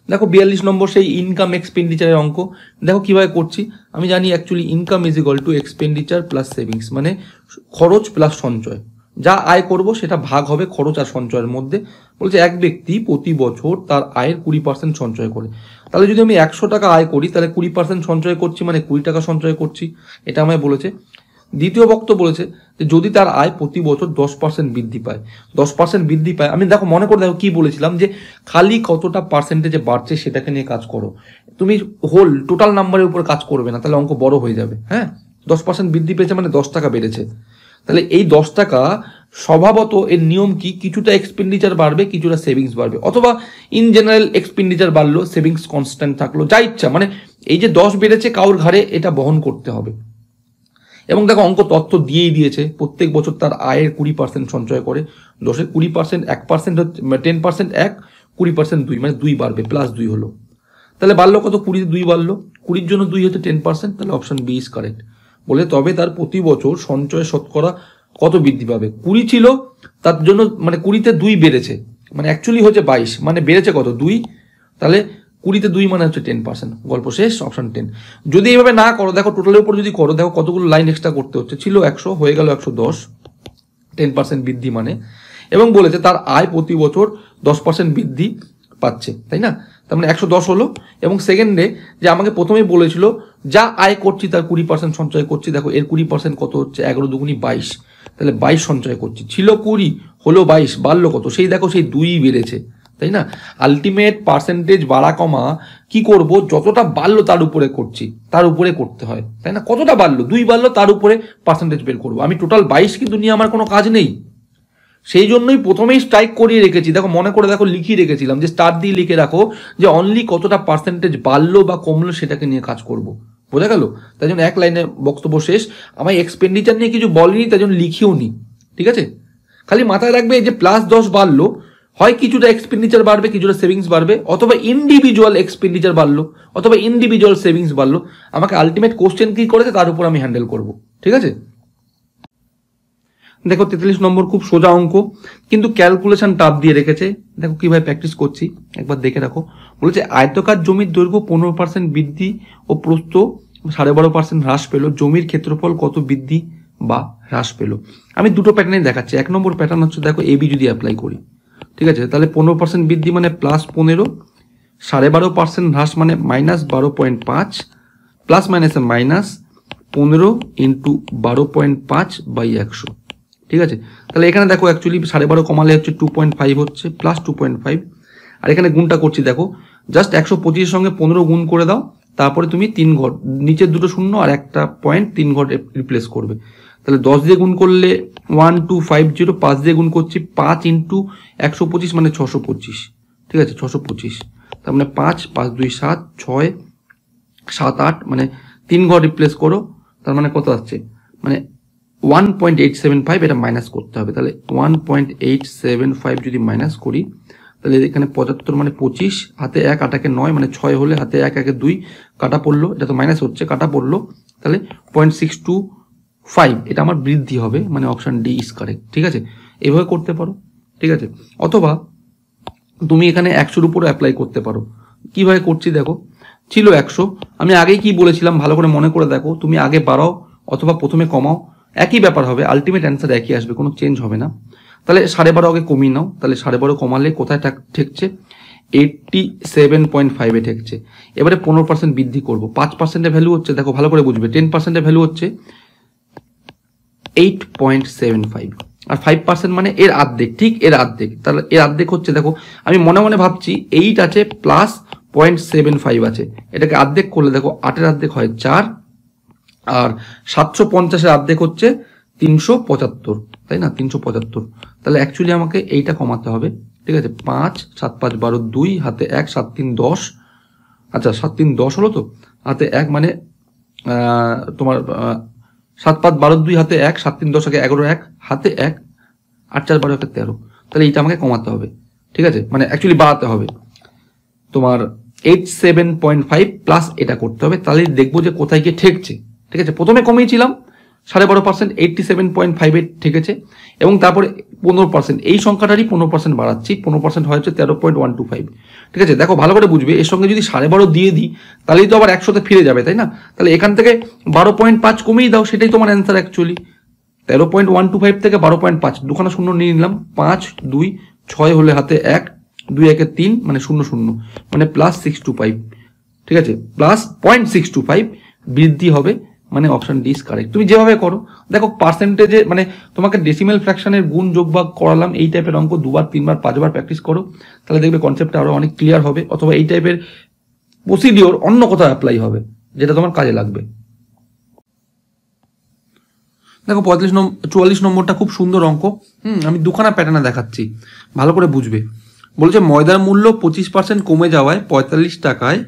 দেখো 42 নম্বর সেই ইনকাম এক্সপেন্ডিচারের অঙ্ক। দেখো কিভাবে করছি, আমি জানি actually income is equal two expenditure plus savings, মানে খরচ প্লাস সঞ্চয়। যা আয় করব সেটা ভাগ হবে খরচ আর সঞ্চয়ের মধ্যে। বলছে এক ব্যক্তি প্রতি বছর তার আয়ের 20% সঞ্চয় করে। তাহলে যদি আমি 100 টাকা আয় করি, তাহলে 20% সঞ্চয় করছি, মানে 20 টাকা সঞ্চয় করছি, এটা আমায় বলেছে। দ্বিতীয় বক্তব্য বলেছে যে যদি তার আয় প্রতি বছর 10% বৃদ্ধি পায়, 10% বৃদ্ধি পায়। আমি দেখো মনে করে দেখো কি বলেছিলাম, যে খালি কতটা পার্সেন্টেজে বাড়ছে সেটাকে নিয়ে কাজ করো, তুমি হোল টোটাল নাম্বারের উপর কাজ করবে না, তাহলে অঙ্ক বড় হয়ে যাবে। হ্যাঁ, 10% বৃদ্ধি পেয়েছে মানে 10 টাকা বেড়েছে। তাহলে এই 10 টাকা স্বভাবত এর নিয়ম কি, কিছুটা এক্সপেন্ডিচার বাড়বে, কিছুটা সেভিংস বাড়বে, অথবা ইন জেনারেল এক্সপেন্ডিচার বাড়লো, সেভিংস কনস্ট্যান্ট থাকলো, যা ইচ্ছা। মানে এই যে 10 বেড়েছে কাউর ঘাড়ে এটা বহন করতে হবে। এবং দেখো অঙ্ক তথ্য দিয়েই দিয়েছে, প্রত্যেক বছর তার আয়ের 20% সঞ্চয় করে। 10-এর 20% 1% হচ্ছে 10% 1, 20% 2, মানে 2 বাড়বে, প্লাস 2 হলো। তাহলে বাড়লো কত? 20 2 বাড়লো, 20-র জন্য 2 হচ্ছে 10%, তাহলে অপশন বি ইজ কারেক্ট। বলে তবে তার প্রতি বছর সঞ্চয় শতকরা কত বৃদ্ধি পাবে? 20 ছিল, তার জন্য মানে 20-তে 2 বেড়েছে, মানে অ্যাকচুয়ালি হচ্ছে 22, মানে বেড়েছে কত? 2। তাহলে 20-তে 2 মানে হচ্ছে 10%, গল্প শেষ, অপশন 10। যদি এইভাবে না করো, দেখো টোটালের উপর যদি করো, দেখো কতগুলো লাইন এক্সট্রা করতে হচ্ছে। ছিল 100, হয়ে গেল 110, 10% বৃদ্ধি মানে। এবং বলেছে তার আয় প্রতি বছর 10% বৃদ্ধি পাচ্ছে, তাই না? তার মানে 110 হলো। এবং সেকেন্ডে যে আমাকে প্রথমেই বলেছিল যা আয় করছি তার 20% সঞ্চয় করছি, দেখো এর 20% কত হচ্ছে? 11 দুগুণি 22, তাহলে 22 সঞ্চয় করছি। ছিল 20, হলো 22, বাড়লো কত? সেই দেখো সেই 2 বেড়েছে, তাই না? আলটিমেট পার্সেন্টেজ বাড়া কমা কি করব, যতটা বাড়লো তার উপরে করছি, তার উপরে করতে হয়, তাই না? কতটা বাড়লো? 2 বাড়লো, তার উপরে পার্সেন্টেজ বের করবো। আমি টোটাল 22 কিন্তু নিয়ে আমার কোনো কাজ নেই, সেই জন্যই প্রথমেই স্ট্রাইক করিয়ে রেখেছি। দেখো মনে করে দেখো লিখিয়ে রেখেছিলাম যে স্টার দিয়ে লিখে রাখো যে অনলি কতটা পার্সেন্টেজ বাড়লো বা কমলো সেটাকে নিয়ে কাজ করব। বোঝা গেল? তাই জন্য এক লাইনে বক্তব্য শেষ। আমার এক্সপেন্ডিচার নিয়ে কিছু বলিনি, তাই জন্য লিখিও নি, ঠিক আছে? খালি মাথায় রাখবে যে প্লাস 10 বাড়লো, হয় কিছুটা এক্সপেন্ডিচার বাড়বে, কিছুটা সেভিংস বাড়বে, অথবা ইন্ডিভিজুয়াল এক্সপেন্ডিচার বাড়লো, অথবা ইন্ডিভিজুয়াল সেভিংস বাড়লো। আমাকে আলটিমেট কোশ্চেন কি করেছে তার উপর আমি হ্যান্ডেল করব, ঠিক আছে? দেখো 43 নম্বর খুব সোজা অঙ্ক, কিন্তু ক্যালকুলেশন টাপ দিয়ে রেখেছে। দেখো কিভাবে প্র্যাকটিস করছি একবার দেখে রাখো। বলেছে আয়তকার জমির দৈর্ঘ্য 15% বৃদ্ধি ও প্রস্থ 12.5% হ্রাস পেল, জমির ক্ষেত্রফল কত বৃদ্ধি বা হ্রাস পেল? আমি দুটো প্যাটার্নে দেখাচ্ছি। 1 নম্বর প্যাটার্ন হচ্ছে, দেখো এবি যদি অ্যাপ্লাই করি, ঠিক আছে? তাহলে 15% বৃদ্ধি মানে +15, 12.5% হ্রাস মানে -12.5, প্লাস মাইনাসে মাইনাস, 15 ইন্টু 12.5/100, ঠিক আছে। তাহলে এখানে দেখো অ্যাকচুয়ালি 12.5 কমালে হচ্ছে 2.5 হচ্ছে, প্লাস 2.5, আর এখানে গুণটা করছি দেখো, জাস্ট 125 সঙ্গে 15 গুণ করে দাও, তারপরে তুমি 3 ঘর, নিচের দুটো শূন্য আর একটা পয়েন্ট 3 ঘর রিপ্লেস করবে। তাহলে 10 দিয়ে গুণ করলে 1250, 5 দিয়ে গুণ করছি 5 ইন্টু 125 মানে 625, ঠিক আছে, 625। তার মানে 5, 5 2 7, 6 7 8, মানে 3 ঘর রিপ্লেস করো, তার মানে কত আসছে, মানে 1.875, এটা মাইনাস করতে হবে। তাহলে 1.875 যদি মাইনাস করি, তাহলে এখানে 75 মানে 25, হাতে 1 8 9, মানে 6 হলে হাতে 1 1 2 কাটা পড়লো, এটা তো মাইনাস হচ্ছে, কাটা পড়লো, তাহলে 0.625, এটা আমার বৃদ্ধি হবে, মানে অপশন ডি ইজ কারেক্ট, ঠিক আছে। এইভাবে করতে পারো, ঠিক আছে। অথবা তুমি এখানে 100-র উপরে অ্যাপ্লাই করতে পারো। কিভাবে করছি দেখো, ছিল 100, আমি আগেই কি বলেছিলাম ভালো করে মনে করে দেখো, তুমি আগে বাড়াও অথবা প্রথমে কমাও, একই ব্যাপার হবে, আলটিমেট অ্যান্সার একই আসবে, কোনো চেঞ্জ হবে না। তাহলে 12.5 আগে কমিয়ে নাও, তাহলে 12.5 কমালে কোথায় ঠেকছে, 87.5-এ ঠেকছে। এবারে 15% বৃদ্ধি করবো, 5%-এর ভ্যালু হচ্ছে, দেখো ভালো করে বুঝবে, 10%-এর ভ্যালু হচ্ছে 8.75, আর 5% মানে এর অর্ধেক, ঠিক এর অর্ধেক। তাহলে এর অর্ধেক হচ্ছে, দেখো আমি মনে মনে ভাবছি 8 আছে প্লাস 0.75 আছে, এটাকে অর্ধেক করলে দেখো 8-এর অর্ধেক হয় 4, আর 750-এর অর্ধেক হচ্ছে 375, তাই না, 375। তাহলে অ্যাকচুয়ালি আমাকে এইটা কমাতে হবে, ঠিক আছে। 5 7 5 12 2, হাতে 1 7 3 10, আচ্ছা 7 3 10 হলো তো, হাতে 1 মানে তোমার 7 5 12 2, হাতে 1 7 3 10 আগে 11 1, হাতে 1 8 4 12 13। তাহলে এইটা আমাকে কমাতে হবে, ঠিক আছে, মানে অ্যাকচুয়ালি বাড়াতে হবে তোমার 87.5 প্লাস এটা করতে হবে, তাহলে দেখবো যে কোথায় গিয়ে ঠেকছে, ঠিক আছে। প্রথমে কমিয়েছিলাম 12.5%, 87.5-এ ঠেকেছে, এবং তারপরে 15%, এই সংখ্যাটারই 15% বাড়াচ্ছি, 15% হয়েছে 13.125, ঠিক আছে। দেখো ভালো করে বুঝবে, এর সঙ্গে যদি 12.5 দিয়ে দিই তাহলেই তো আবার 100-তে ফিরে যাবে, তাই না। তাহলে এখান থেকে 12.5 কমিয়ে দাও, সেটাই তোমার অ্যান্সার অ্যাকচুয়ালি। 13.125 থেকে 12.5, দুখানা শূন্য নিয়ে নিলাম, 5 2 6 হলে হাতে 1 2 1 3, মানে 0 0, মানে প্লাস 625, ঠিক আছে, প্লাস 0.625 বৃদ্ধি হবে, মানে অপশন ডি ইজ কারেক্ট। তুমি যেভাবে করো দেখো, পার্সেন্টেজে মানে তোমাকে ডেসিমেল ফ্র্যাকশনের গুণ যোগ ভাগ করালাম, এই টাইপের অঙ্ক 2বার 3বার 5বার প্র্যাকটিস করো, তাহলে দেখবে কনসেপ্টটা আরো অনেক ক্লিয়ার হবে, অথবা এই টাইপের প্রসিডিওর অন্য কোথাও অ্যাপ্লাই হবে যেটা তোমার কাজে লাগবে। দেখো 44 নম্বরটা খুব সুন্দর অঙ্ক, আমি দুখানা প্যাটার্নে দেখাচ্ছি, ভালো করে বুঝবে। বলছে ময়দার মূল্য 25% কমে যাওয়ায় 45 টাকায়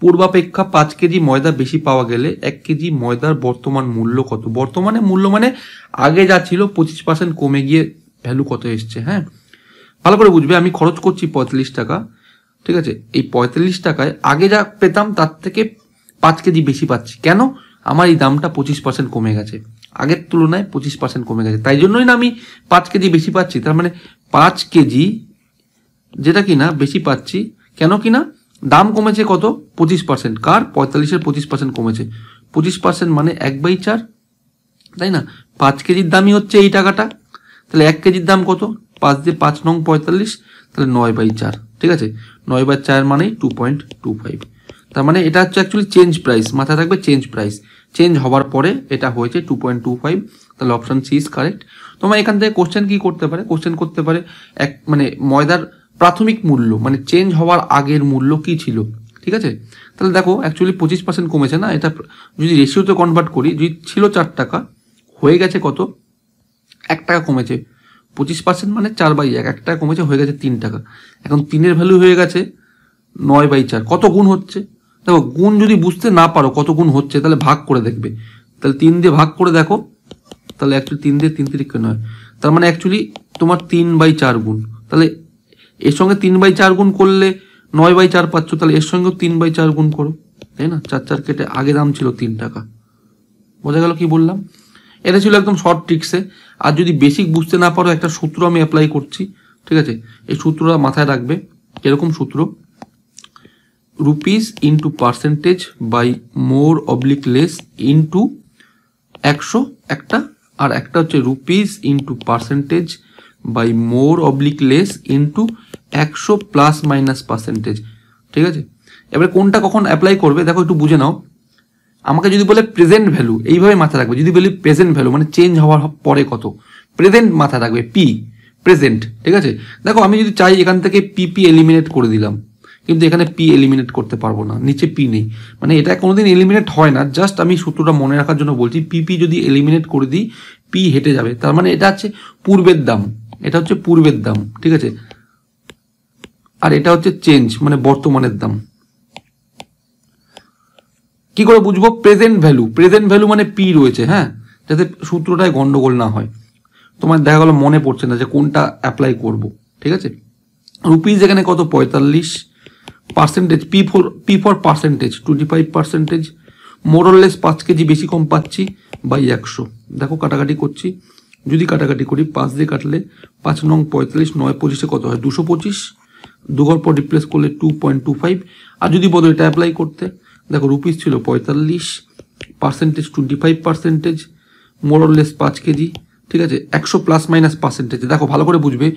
পূর্বাপেক্ষা 5 কেজি ময়দা বেশি পাওয়া গেলে 1 কেজি ময়দার বর্তমান মূল্য কত। বর্তমানে মূল্য মানে আগে যা ছিল 25% কমে গিয়ে ভ্যালু কত এসছে। হ্যাঁ, ভালো করে বুঝবে, আমি খরচ করছি 45 টাকা, ঠিক আছে। এই 45 টাকায় আগে যা পেতাম তার থেকে 5 কেজি বেশি পাচ্ছি, কেন, আমার এই দামটা 25% কমে গেছে, আগের তুলনায় 25% কমে গেছে, তাই জন্যই না আমি 5 কেজি বেশি পাচ্ছি। তার মানে 5 কেজি যেটা কিনা বেশি পাচ্ছি, কেন কিনা দাম কমেছে কত, 25%, কার, 45-এর 25% কমেছে, 25% মানে 1/4, তাই না। 5 কেজির দামই হচ্ছে এই টাকাটা, তাহলে 1 কেজির দাম কত, 5 দিয়ে 5 নং 45, তাহলে 9/4, ঠিক আছে, 9/4 মানে 2.25। তার মানে এটা হচ্ছে অ্যাকচুয়ালি চেঞ্জ প্রাইস, মাথায় রাখবে চেঞ্জ প্রাইস, চেঞ্জ হওয়ার পরে এটা হয়েছে 2.25, তাহলে অপশন সি ইজ কারেক্ট। তোমার এখান থেকে কোশ্চেন কি করতে পারে, কোশ্চেন করতে পারে মানে ময়দার প্রাথমিক মূল্য মানে চেঞ্জ হওয়ার আগের মূল্য কি ছিল, ঠিক আছে। তাহলে দেখো অ্যাকচুয়ালি 25% কমেছে না, এটা যদি রেশিওতে কনভার্ট করি, যদি ছিল 4 টাকা হয়ে গেছে কত, 1 টাকা কমেছে, 25% মানে 4/1, 1 টাকা কমেছে, হয়ে গেছে 3 টাকা। এখন 3-এর ভ্যালু হয়ে গেছে 9/4, কত গুণ হচ্ছে দেখো, গুণ যদি বুঝতে না পারো কত গুণ হচ্ছে তাহলে ভাগ করে দেখবে, তাহলে 3 দিয়ে ভাগ করে দেখো, তাহলে অ্যাকচুয়ালি 3 দিয়ে 3 3 9, তার মানে অ্যাকচুয়ালি তোমার 3/4 গুণ, তাহলে এর সঙ্গে 3/4 গুণ করলে 9/4 পাচ্ছ, তাহলে এর সঙ্গেও 3/4 গুণ করো, তাই না, 4 4 কেটে, আগে দাম ছিল 3 টাকা। বোঝা গেল কি বললাম, এটা ছিল একদম শর্ট ট্রিক্সে। আর যদি বেসিক বুঝতে না পারো, একটা সূত্র আমি অ্যাপ্লাই করছি, ঠিক আছে, এই সূত্রটা মাথায় রাখবে। এরকম সূত্র, rupees into percentage by more oblique less into 100 একটা, আর একটা হচ্ছে rupees into percentage by more oblique less into 100 plus minus percentage, ঠিক আছে। এবারে কোনটা কখন অ্যাপ্লাই করবে দেখো একটু বুঝে নাও। আমাকে যদি বলে প্রেজেন্ট ভ্যালু, এইভাবে মাথায় রাখবে। যদি বলি প্রেজেন্ট ভ্যালু মানে চেঞ্জ হওয়ার পরে কত, প্রেজেন্ট মাথায় রাখবে, পি প্রেজেন্ট, ঠিক আছে। দেখো আমি যদি চাই এখান থেকে পি এলিমিনেট করে দিলাম, কিন্তু এখানে পি এলিমিনেট করতে পারবো না, নিচে পি নেই, মানে এটা কোনোদিন এলিমিনেট হয় না। জাস্ট আমি সূত্রটা মনে রাখার জন্য বলছি, পি যদি এলিমিনেট করে দিই পি হেঁটে যাবে, তার মানে এটা হচ্ছে পূর্বের দাম, এটা হচ্ছে পূর্বের দাম, ঠিক আছে। আর এটা হচ্ছে চেঞ্জ মানে বর্তমানের দাম। কি করে বুঝবো প্রেজেন্ট ভ্যালু? প্রেজেন্ট ভ্যালু মানে পি রয়েছে, হ্যাঁ, যাতে সূত্রটায় গন্ডগোল না হয়। তোমার দেখা গেলো মনে পড়ছে না যে কোনটা অ্যাপ্লাই করব, ঠিক আছে। রুপিজ এখানে কত, 45 percentage, P for percentage 25%, মোরলেস 5 KG বেশি কম পাচ্ছি বাই 100। দেখো কাটাকাটি করছি, যদি কাটাকাটি করি 5 দিয়ে কাটলে 5 নং 45, 9 25 কত হয় 225, 2 ঘর পর রিপ্লেস করলে 2.25। আর যদি বলো এটা অ্যাপ্লাই করতে, দেখো রুপিস ছিল 45, পার্সেন্টেজ 25%, মোরলেস 5 কেজি, ঠিক আছে। 100 প্লাস মাইনাস পার্সেন্টেজ, দেখো ভালো করে বুঝবে,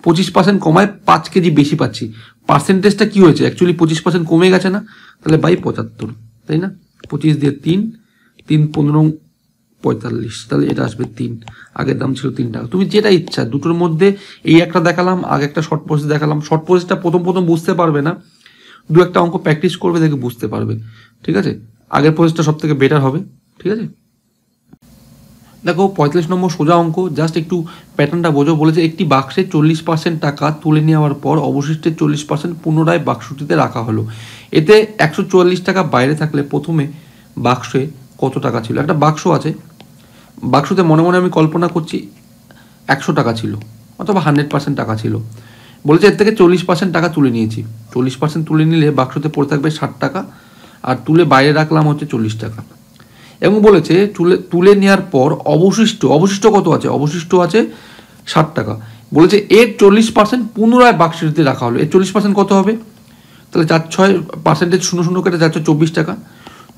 25% কমায় 5 কেজি বেশি পাচ্ছি, পার্সেন্টেজটা কি হয়েছে অ্যাকচুয়ালি 25% কমে গেছে না, তাহলে বাই 75, তাই না। 25 দিয়ে 3 15 45, তাহলে এটা আসবে 3, আগের দাম ছিল 3 টাকা। তুমি যেটা ইচ্ছা দুটোর মধ্যে, এই একটা দেখালাম, আগে একটা শর্ট প্রসেস দেখালাম। শর্ট প্রসেসটা প্রথম বুঝতে পারবে না, দু একটা অঙ্ক প্র্যাকটিস করবে, দেখে বুঝতে পারবে, ঠিক আছে। আগের প্রসেসটা সব থেকে বেটার হবে, ঠিক আছে। দেখো 45 নম্বর সোজা অঙ্ক, জাস্ট একটু প্যাটার্নটা বোঝো। বলেছে একটি বাক্সে 40% টাকা তুলে নেওয়ার পর অবশিষ্টের 40% পুনরায় বাক্সটিতে রাখা হলো। এতে 144 টাকা বাইরে থাকলে প্রথমে বাক্সে কত টাকা ছিল? একটা বাক্স আছে, বাক্সতে মনে মনে আমি কল্পনা করছি 100 টাকা ছিল অথবা 100% টাকা ছিল। বলেছে এর থেকে 40% টাকা তুলে নিয়েছি, 40% তুলে নিলে বাক্সতে পড়ে থাকবে 60 টাকা, আর তুলে বাইরে রাখলাম হচ্ছে 40 টাকা। এবং বলেছে তুলে নেওয়ার পর অবশিষ্ট কত আছে? অবশিষ্ট আছে 60 টাকা। বলেছে এর 40% পুনরায় বাক্সটিতে রাখা হলো। এর 40% কত হবে? তাহলে 4-6% 0 কেটে 424 টাকা।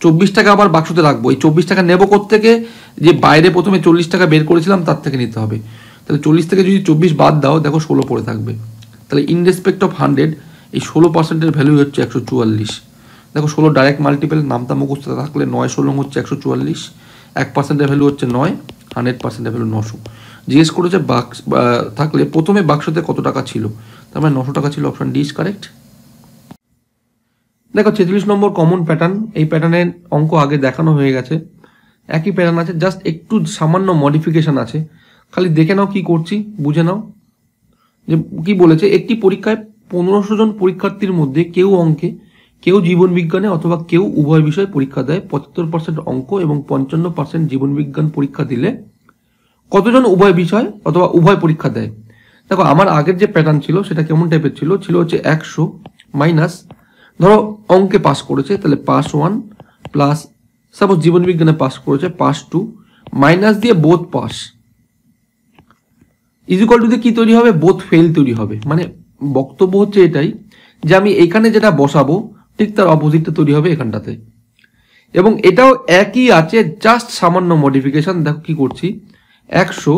24 টাকা আবার বাক্সতে রাখবো। এই 24 টাকা নেবো কোত্থেকে? যে বাইরে প্রথমে 40 টাকা বের করেছিলাম তার থেকে নিতে হবে। তাহলে 40 থেকে যদি 24 বাদ দাও, দেখো 16 পড়ে থাকবে। তাহলে ইন রেসপেক্ট অফ 100 এই 16%-এর ভ্যালু হচ্ছে 144। দেখো 16 ডাইরেক্ট মাল্টিপল, নামটা মুখস্থ থাকলে 9 16 হচ্ছে 144, 1%-এর ভ্যালু হচ্ছে 9, 100%-এর ভ্যালু 900। জিজ্ঞেস করেছে বাক্স থাকলে প্রথমে বাক্সতে কত টাকা ছিল, তার মানে 900 টাকা ছিল। Option D is correct. দেখো 46 নম্বর কমন প্যাটার্ন, এই প্যাটার্নের অঙ্ক আগে দেখানো হয়ে গেছে, একই প্যাটার্ন আছে, জাস্ট একটু সামান্য মডিফিকেশন আছে। খালি দেখে নাও কি করছি, বুঝে নাও। যে কি বলেছে, একটি পরীক্ষায় 1500 জন পরীক্ষার্থীর মধ্যে কেউ অঙ্কে, কেউ জীবন বিজ্ঞানে অথবা কেউ উভয় বিষয়ে পরীক্ষা দেয়। 75% অঙ্ক এবং 55% জীবন বিজ্ঞান পরীক্ষা দিলে কতজন উভয় বিষয় অথবা উভয় পরীক্ষা দেয়? দেখো আমার আগের যে প্যাটার্ন ছিল সেটা কেমন টাইপের ছিল হচ্ছে 100 মাইনাস, ধরো অঙ্কে পাস করেছে তাহলে পাস 1 প্লাস সাপোজ জীবন বিজ্ঞানে পাস করেছে পাস 2 মাইনাস দিয়ে বোথ পাস ইকুয়াল টু দিয়ে কি তৈরি হবে? বোথ ফেল তৈরি হবে। মানে বক্তব্য হচ্ছে এটাই যে আমি এখানে যেটা বসাবো ঠিক তার অপোজিটটা তৈরি হবে এখানটাতে। এবং এটাও একই আছে, জাস্ট সামান্য মডিফিকেশন। দেখো কি করছি, 100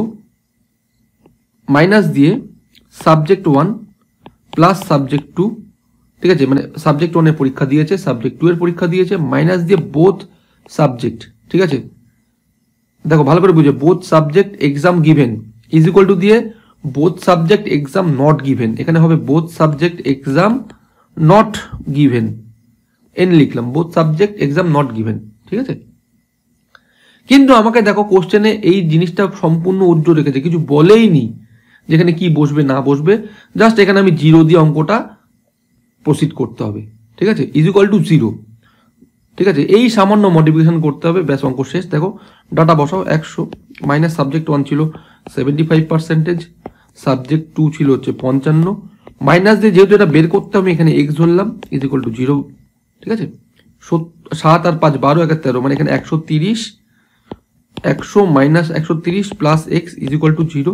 মাইনাস দিয়ে সাবজেক্ট 1 প্লাস সাবজেক্ট 2, ঠিক আছে, মানে সাবজেক্ট 1 এর পরীক্ষা দিয়েছে, সাবজেক্ট 2 এর পরীক্ষা দিয়েছে, মাইনাস দিয়ে বোথ সাবজেক্ট, ঠিক আছে। দেখো ভালো করে বুঝে, both subject exam given is equal to দিয়ে both subject exam not given, এখানে হবে both subject exam not given, N লিখলাম, both subject exam not given, ঠিক আছে। কিন্তু আমাকে দেখো কোশ্চেনে এই জিনিসটা সম্পূর্ণ উজ্জ্বল রেখেছে, কিছু বলেই নি যেখানে কি বসবে না বসবে, জাস্ট এখানে আমি 0 দিয়ে অঙ্কটা প্রসিড করতে হবে, ঠিক আছে, ইজ ইকুয়াল টু 0, ঠিক আছে। এই সামান্য মডিফিকেশন করতে হবে, ব্যাস অঙ্ক শেষ। দেখো ডাটা বসাও, 100 মাইনাস সাবজেক্ট 1 ছিল 75%, সাবজেক্ট 2 ছিল হচ্ছে 55, মাইনাস দিয়ে যেহেতু এটা বের করতে হবে এখানে এক্স ধরলাম ইজ ইকুয়াল টু 0, ঠিক আছে। 7 আর 5 12 1 13, মানে এখানে 130, 100 minus 130 plus x is equal two 0,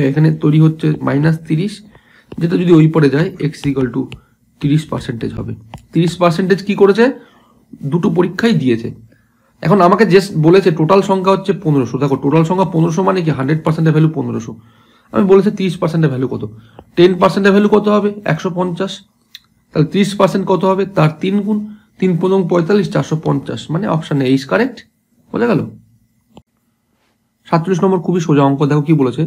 এখানে তৈরি হচ্ছে মাইনাস 30, যেটা যদি ওই পরে যায় এক্স ইকুয়াল টু 30% হবে। 30% কি করেছে? দুটো পরীক্ষাই দিয়েছে। এখন আমাকে যে বলেছে টোটাল সংখ্যা হচ্ছে 1500, দেখো টোটাল সংখ্যা 1500 মানে কি 100%-এর ভ্যালু 1500, আমি বলেছে 30%-এর ভ্যালু কত? 10%-এর ভ্যালু কত হবে? 150, তাহলে 30% কত হবে? তার 3 গুণ, 3 পনেরো 45 450, মানে অপশান এ ইজ কারেক্ট। বোঝা গেল। 47 নম্বর খুবই সোজা অঙ্ক, দেখো কি বলেছে।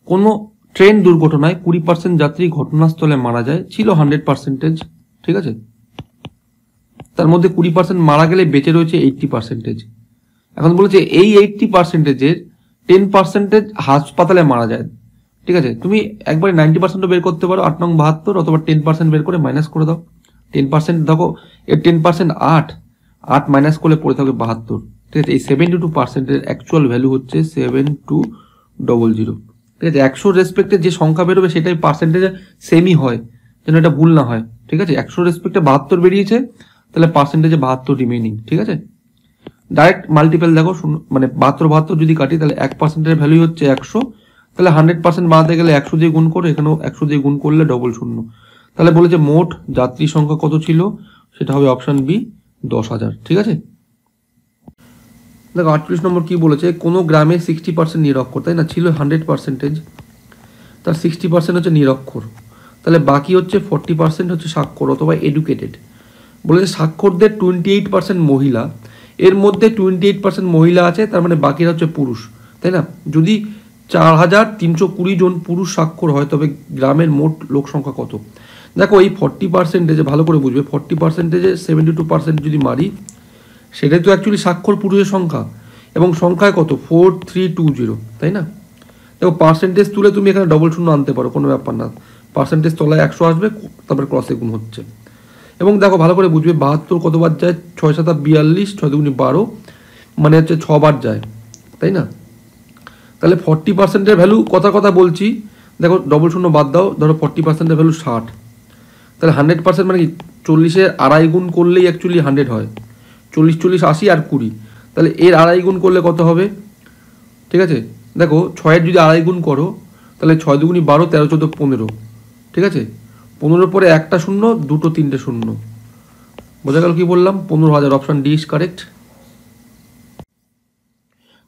কোনো ট্রেন দুর্ঘটনায় 20% যাত্রী ঘটনাস্থলে মারা যায়, ছিল 100%, ঠিক আছে। তার মধ্যে 20% মারা গেলে বেঁচে রয়েছে 80%। এখন বলেছে এই 80%-এর 10% হাসপাতালে মারা যায়, ঠিক আছে। তুমি একবারে 90% বের করতে পারো, 8 নং 72, অথবা 10% বের করে মাইনাস করে দাও। 10% দেখো, এর 10% 8 মাইনাস করলে পড়ে থাকবে 72, ঠিক আছে। এই 72%-এর অ্যাকচুয়াল ভ্যালু হচ্ছে 7200, ঠিক আছে। 100 রেসপেক্টে যে সংখ্যা বেরোবে সেটাই পার্সেন্টেজে সেমই হয়, যেন এটা ভুল না হয়, ঠিক আছে। 100 রেসপেক্টে 72 বেরিয়েছে, তাহলে পার্সেন্টেজে 72 রিমেইনিং, ঠিক আছে। ডাইরেক্ট মাল্টিপল দেখো, মানে 72 যদি কাটি তাহলে 1%-এর ভ্যালু হচ্ছে 100, তাহলে 100% বানাতে গেলে 100 দিয়ে গুণ করো, এখানেও 100 দিয়ে গুণ করলে ডবল শূন্য। তাহলে বলেছে মোট যাত্রী সংখ্যা কত ছিল, সেটা হবে অপশন বি 10,000, ঠিক আছে। দেখো 38 নম্বর কি বলেছে, কোনো গ্রামে 60% নিরক্ষর, তাই না, ছিল 100%, তার 60% হচ্ছে নিরক্ষর, তাহলে বাকি হচ্ছে 40% হচ্ছে সাক্ষর অথবা এডুকেটেড। বলেছে সাক্ষরদের 28% মহিলা, এর মধ্যে 28% মহিলা আছে, তার মানে বাকিরা হচ্ছে পুরুষ, তাই না। যদি 4320 জন পুরুষ স্বাক্ষর হয়, তবে গ্রামের মোট লোক সংখ্যা কত। দেখো এই 40%-এ ভালো করে বুঝবে, 40%-এ 72% যদি মারি, সেটাই তো অ্যাকচুয়ালি স্বাক্ষর পুরুষের সংখ্যা, এবং সংখ্যায় কত 4320, তাই না। দেখো পার্সেন্টেজ তুলে তুমি এখানে ডবল শূন্য আনতে পারো, কোনো ব্যাপার না। পার্সেন্টেজ তলায় 100 আসবে, তারপরে ক্রসে গুণ হচ্ছে। এবং দেখো ভালো করে বুঝবে, 72 কতবার যায়, 6 7 42, 6 2 12, মানে হচ্ছে 6 বার যায়, তাই না। তাহলে 40%-এর ভ্যালু কথা বলছি, দেখো ডবল শূন্য বাদ দাও, ধরো 40%-এর ভ্যালু 60, তাহলে 100% মানে কি 40-এর আড়াই গুণ করলেই অ্যাকচুয়ালি 100 হয়। 40 40 80 আর 20, তাহলে এর আড়াই গুণ করলে কত হবে, ঠিক আছে। দেখো 6-এর যদি আড়াই গুণ করো, তাহলে 6 2 12, 13 14 15, ঠিক আছে। 15 পরে একটা শূন্য, দুটো তিনটে শূন্য, বোঝা গেল কি বললাম, 15,000, অপশন ডি ইজ কারেক্ট।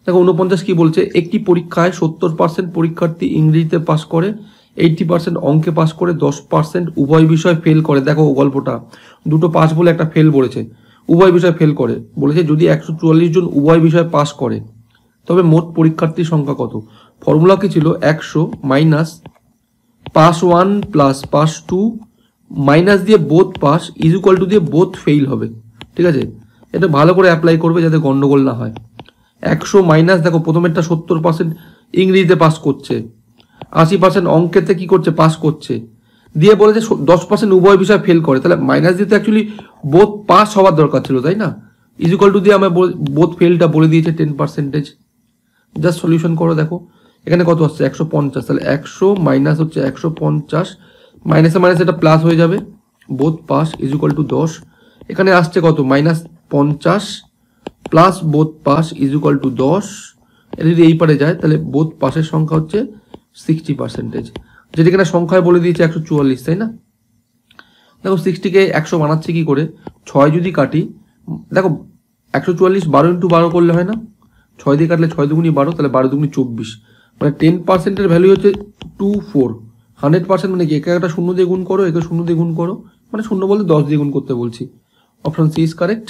দেখো 49 কি বলছে, একটি পরীক্ষায় 70% পরীক্ষার্থী ইংরেজিতে পাস করে, 80% অঙ্কে পাস করে, 10% উভয় বিষয় ফেল করে। দেখো গল্পটা, দুটো পাস বলে একটা ফেল বলেছে, উভয় বিষয় ফেল করে বলেছে। যদি 144 জন উভয় বিষয় পাস করে, তবে মোট পরীক্ষার্থীর সংখ্যা কত। ফর্মুলা কি ছিল, 100 minus pass 1 plus pass 2 minus দিয়ে both pass is equal to দিয়ে বোথ ফেইল হবে, ঠিক আছে। এটা ভালো করে অ্যাপ্লাই করবে যাতে গন্ডগোল না হয়। 100 মাইনাস, দেখো প্রথমেরটা 70% ইংরেজিতে পাস করছে, 80% অঙ্কেতে কি করছে, পাস করছে, দিয়ে বলেছে 10% উভয় বিষয় ফেল করে, তাহলে মাইনাস দিতে অ্যাকচুয়ালি বোথ পাস হওয়ার দরকার ছিল, তাই না। ইজ ইকুয়াল টু দিয়ে আমরা বোথ ফেলটা বলে দিয়েছে 10%। জাস্ট সলিউশন করো, দেখো এখানে কত আসছে 150, তাহলে 100 মাইনাস হচ্ছে 150, মাইনাসে মাইনাস এটা প্লাস হয়ে যাবে, both pass is equal two 10, এখানে আসছে কত minus 50 plus both pass is equal two 10, এটা যদি এই পারে যায় তাহলে বোথ পাসের সংখ্যা হচ্ছে 60%, যেটা এখানে সংখ্যায় বলে দিয়েছে 144, তাই না। দেখো 60-কে 100 বানাচ্ছে কি করে, 6 যদি কাটি, দেখো 144 12 ইন্টু 12 করলে হয় না, 6 দিয়ে কাটলে 6 দুগুণি 12, তাহলে 12 দুগুণি 24, মানে 10%-এর ভ্যালু হচ্ছে 24। 100% মানে কি, একে একটা শূন্য দিয়ে গুণ করো, একে শূন্য দিয়ে গুণ করো, মানে শূন্য বলতে 10 দিয়ে গুণ করতে বলছি। Option C is correct.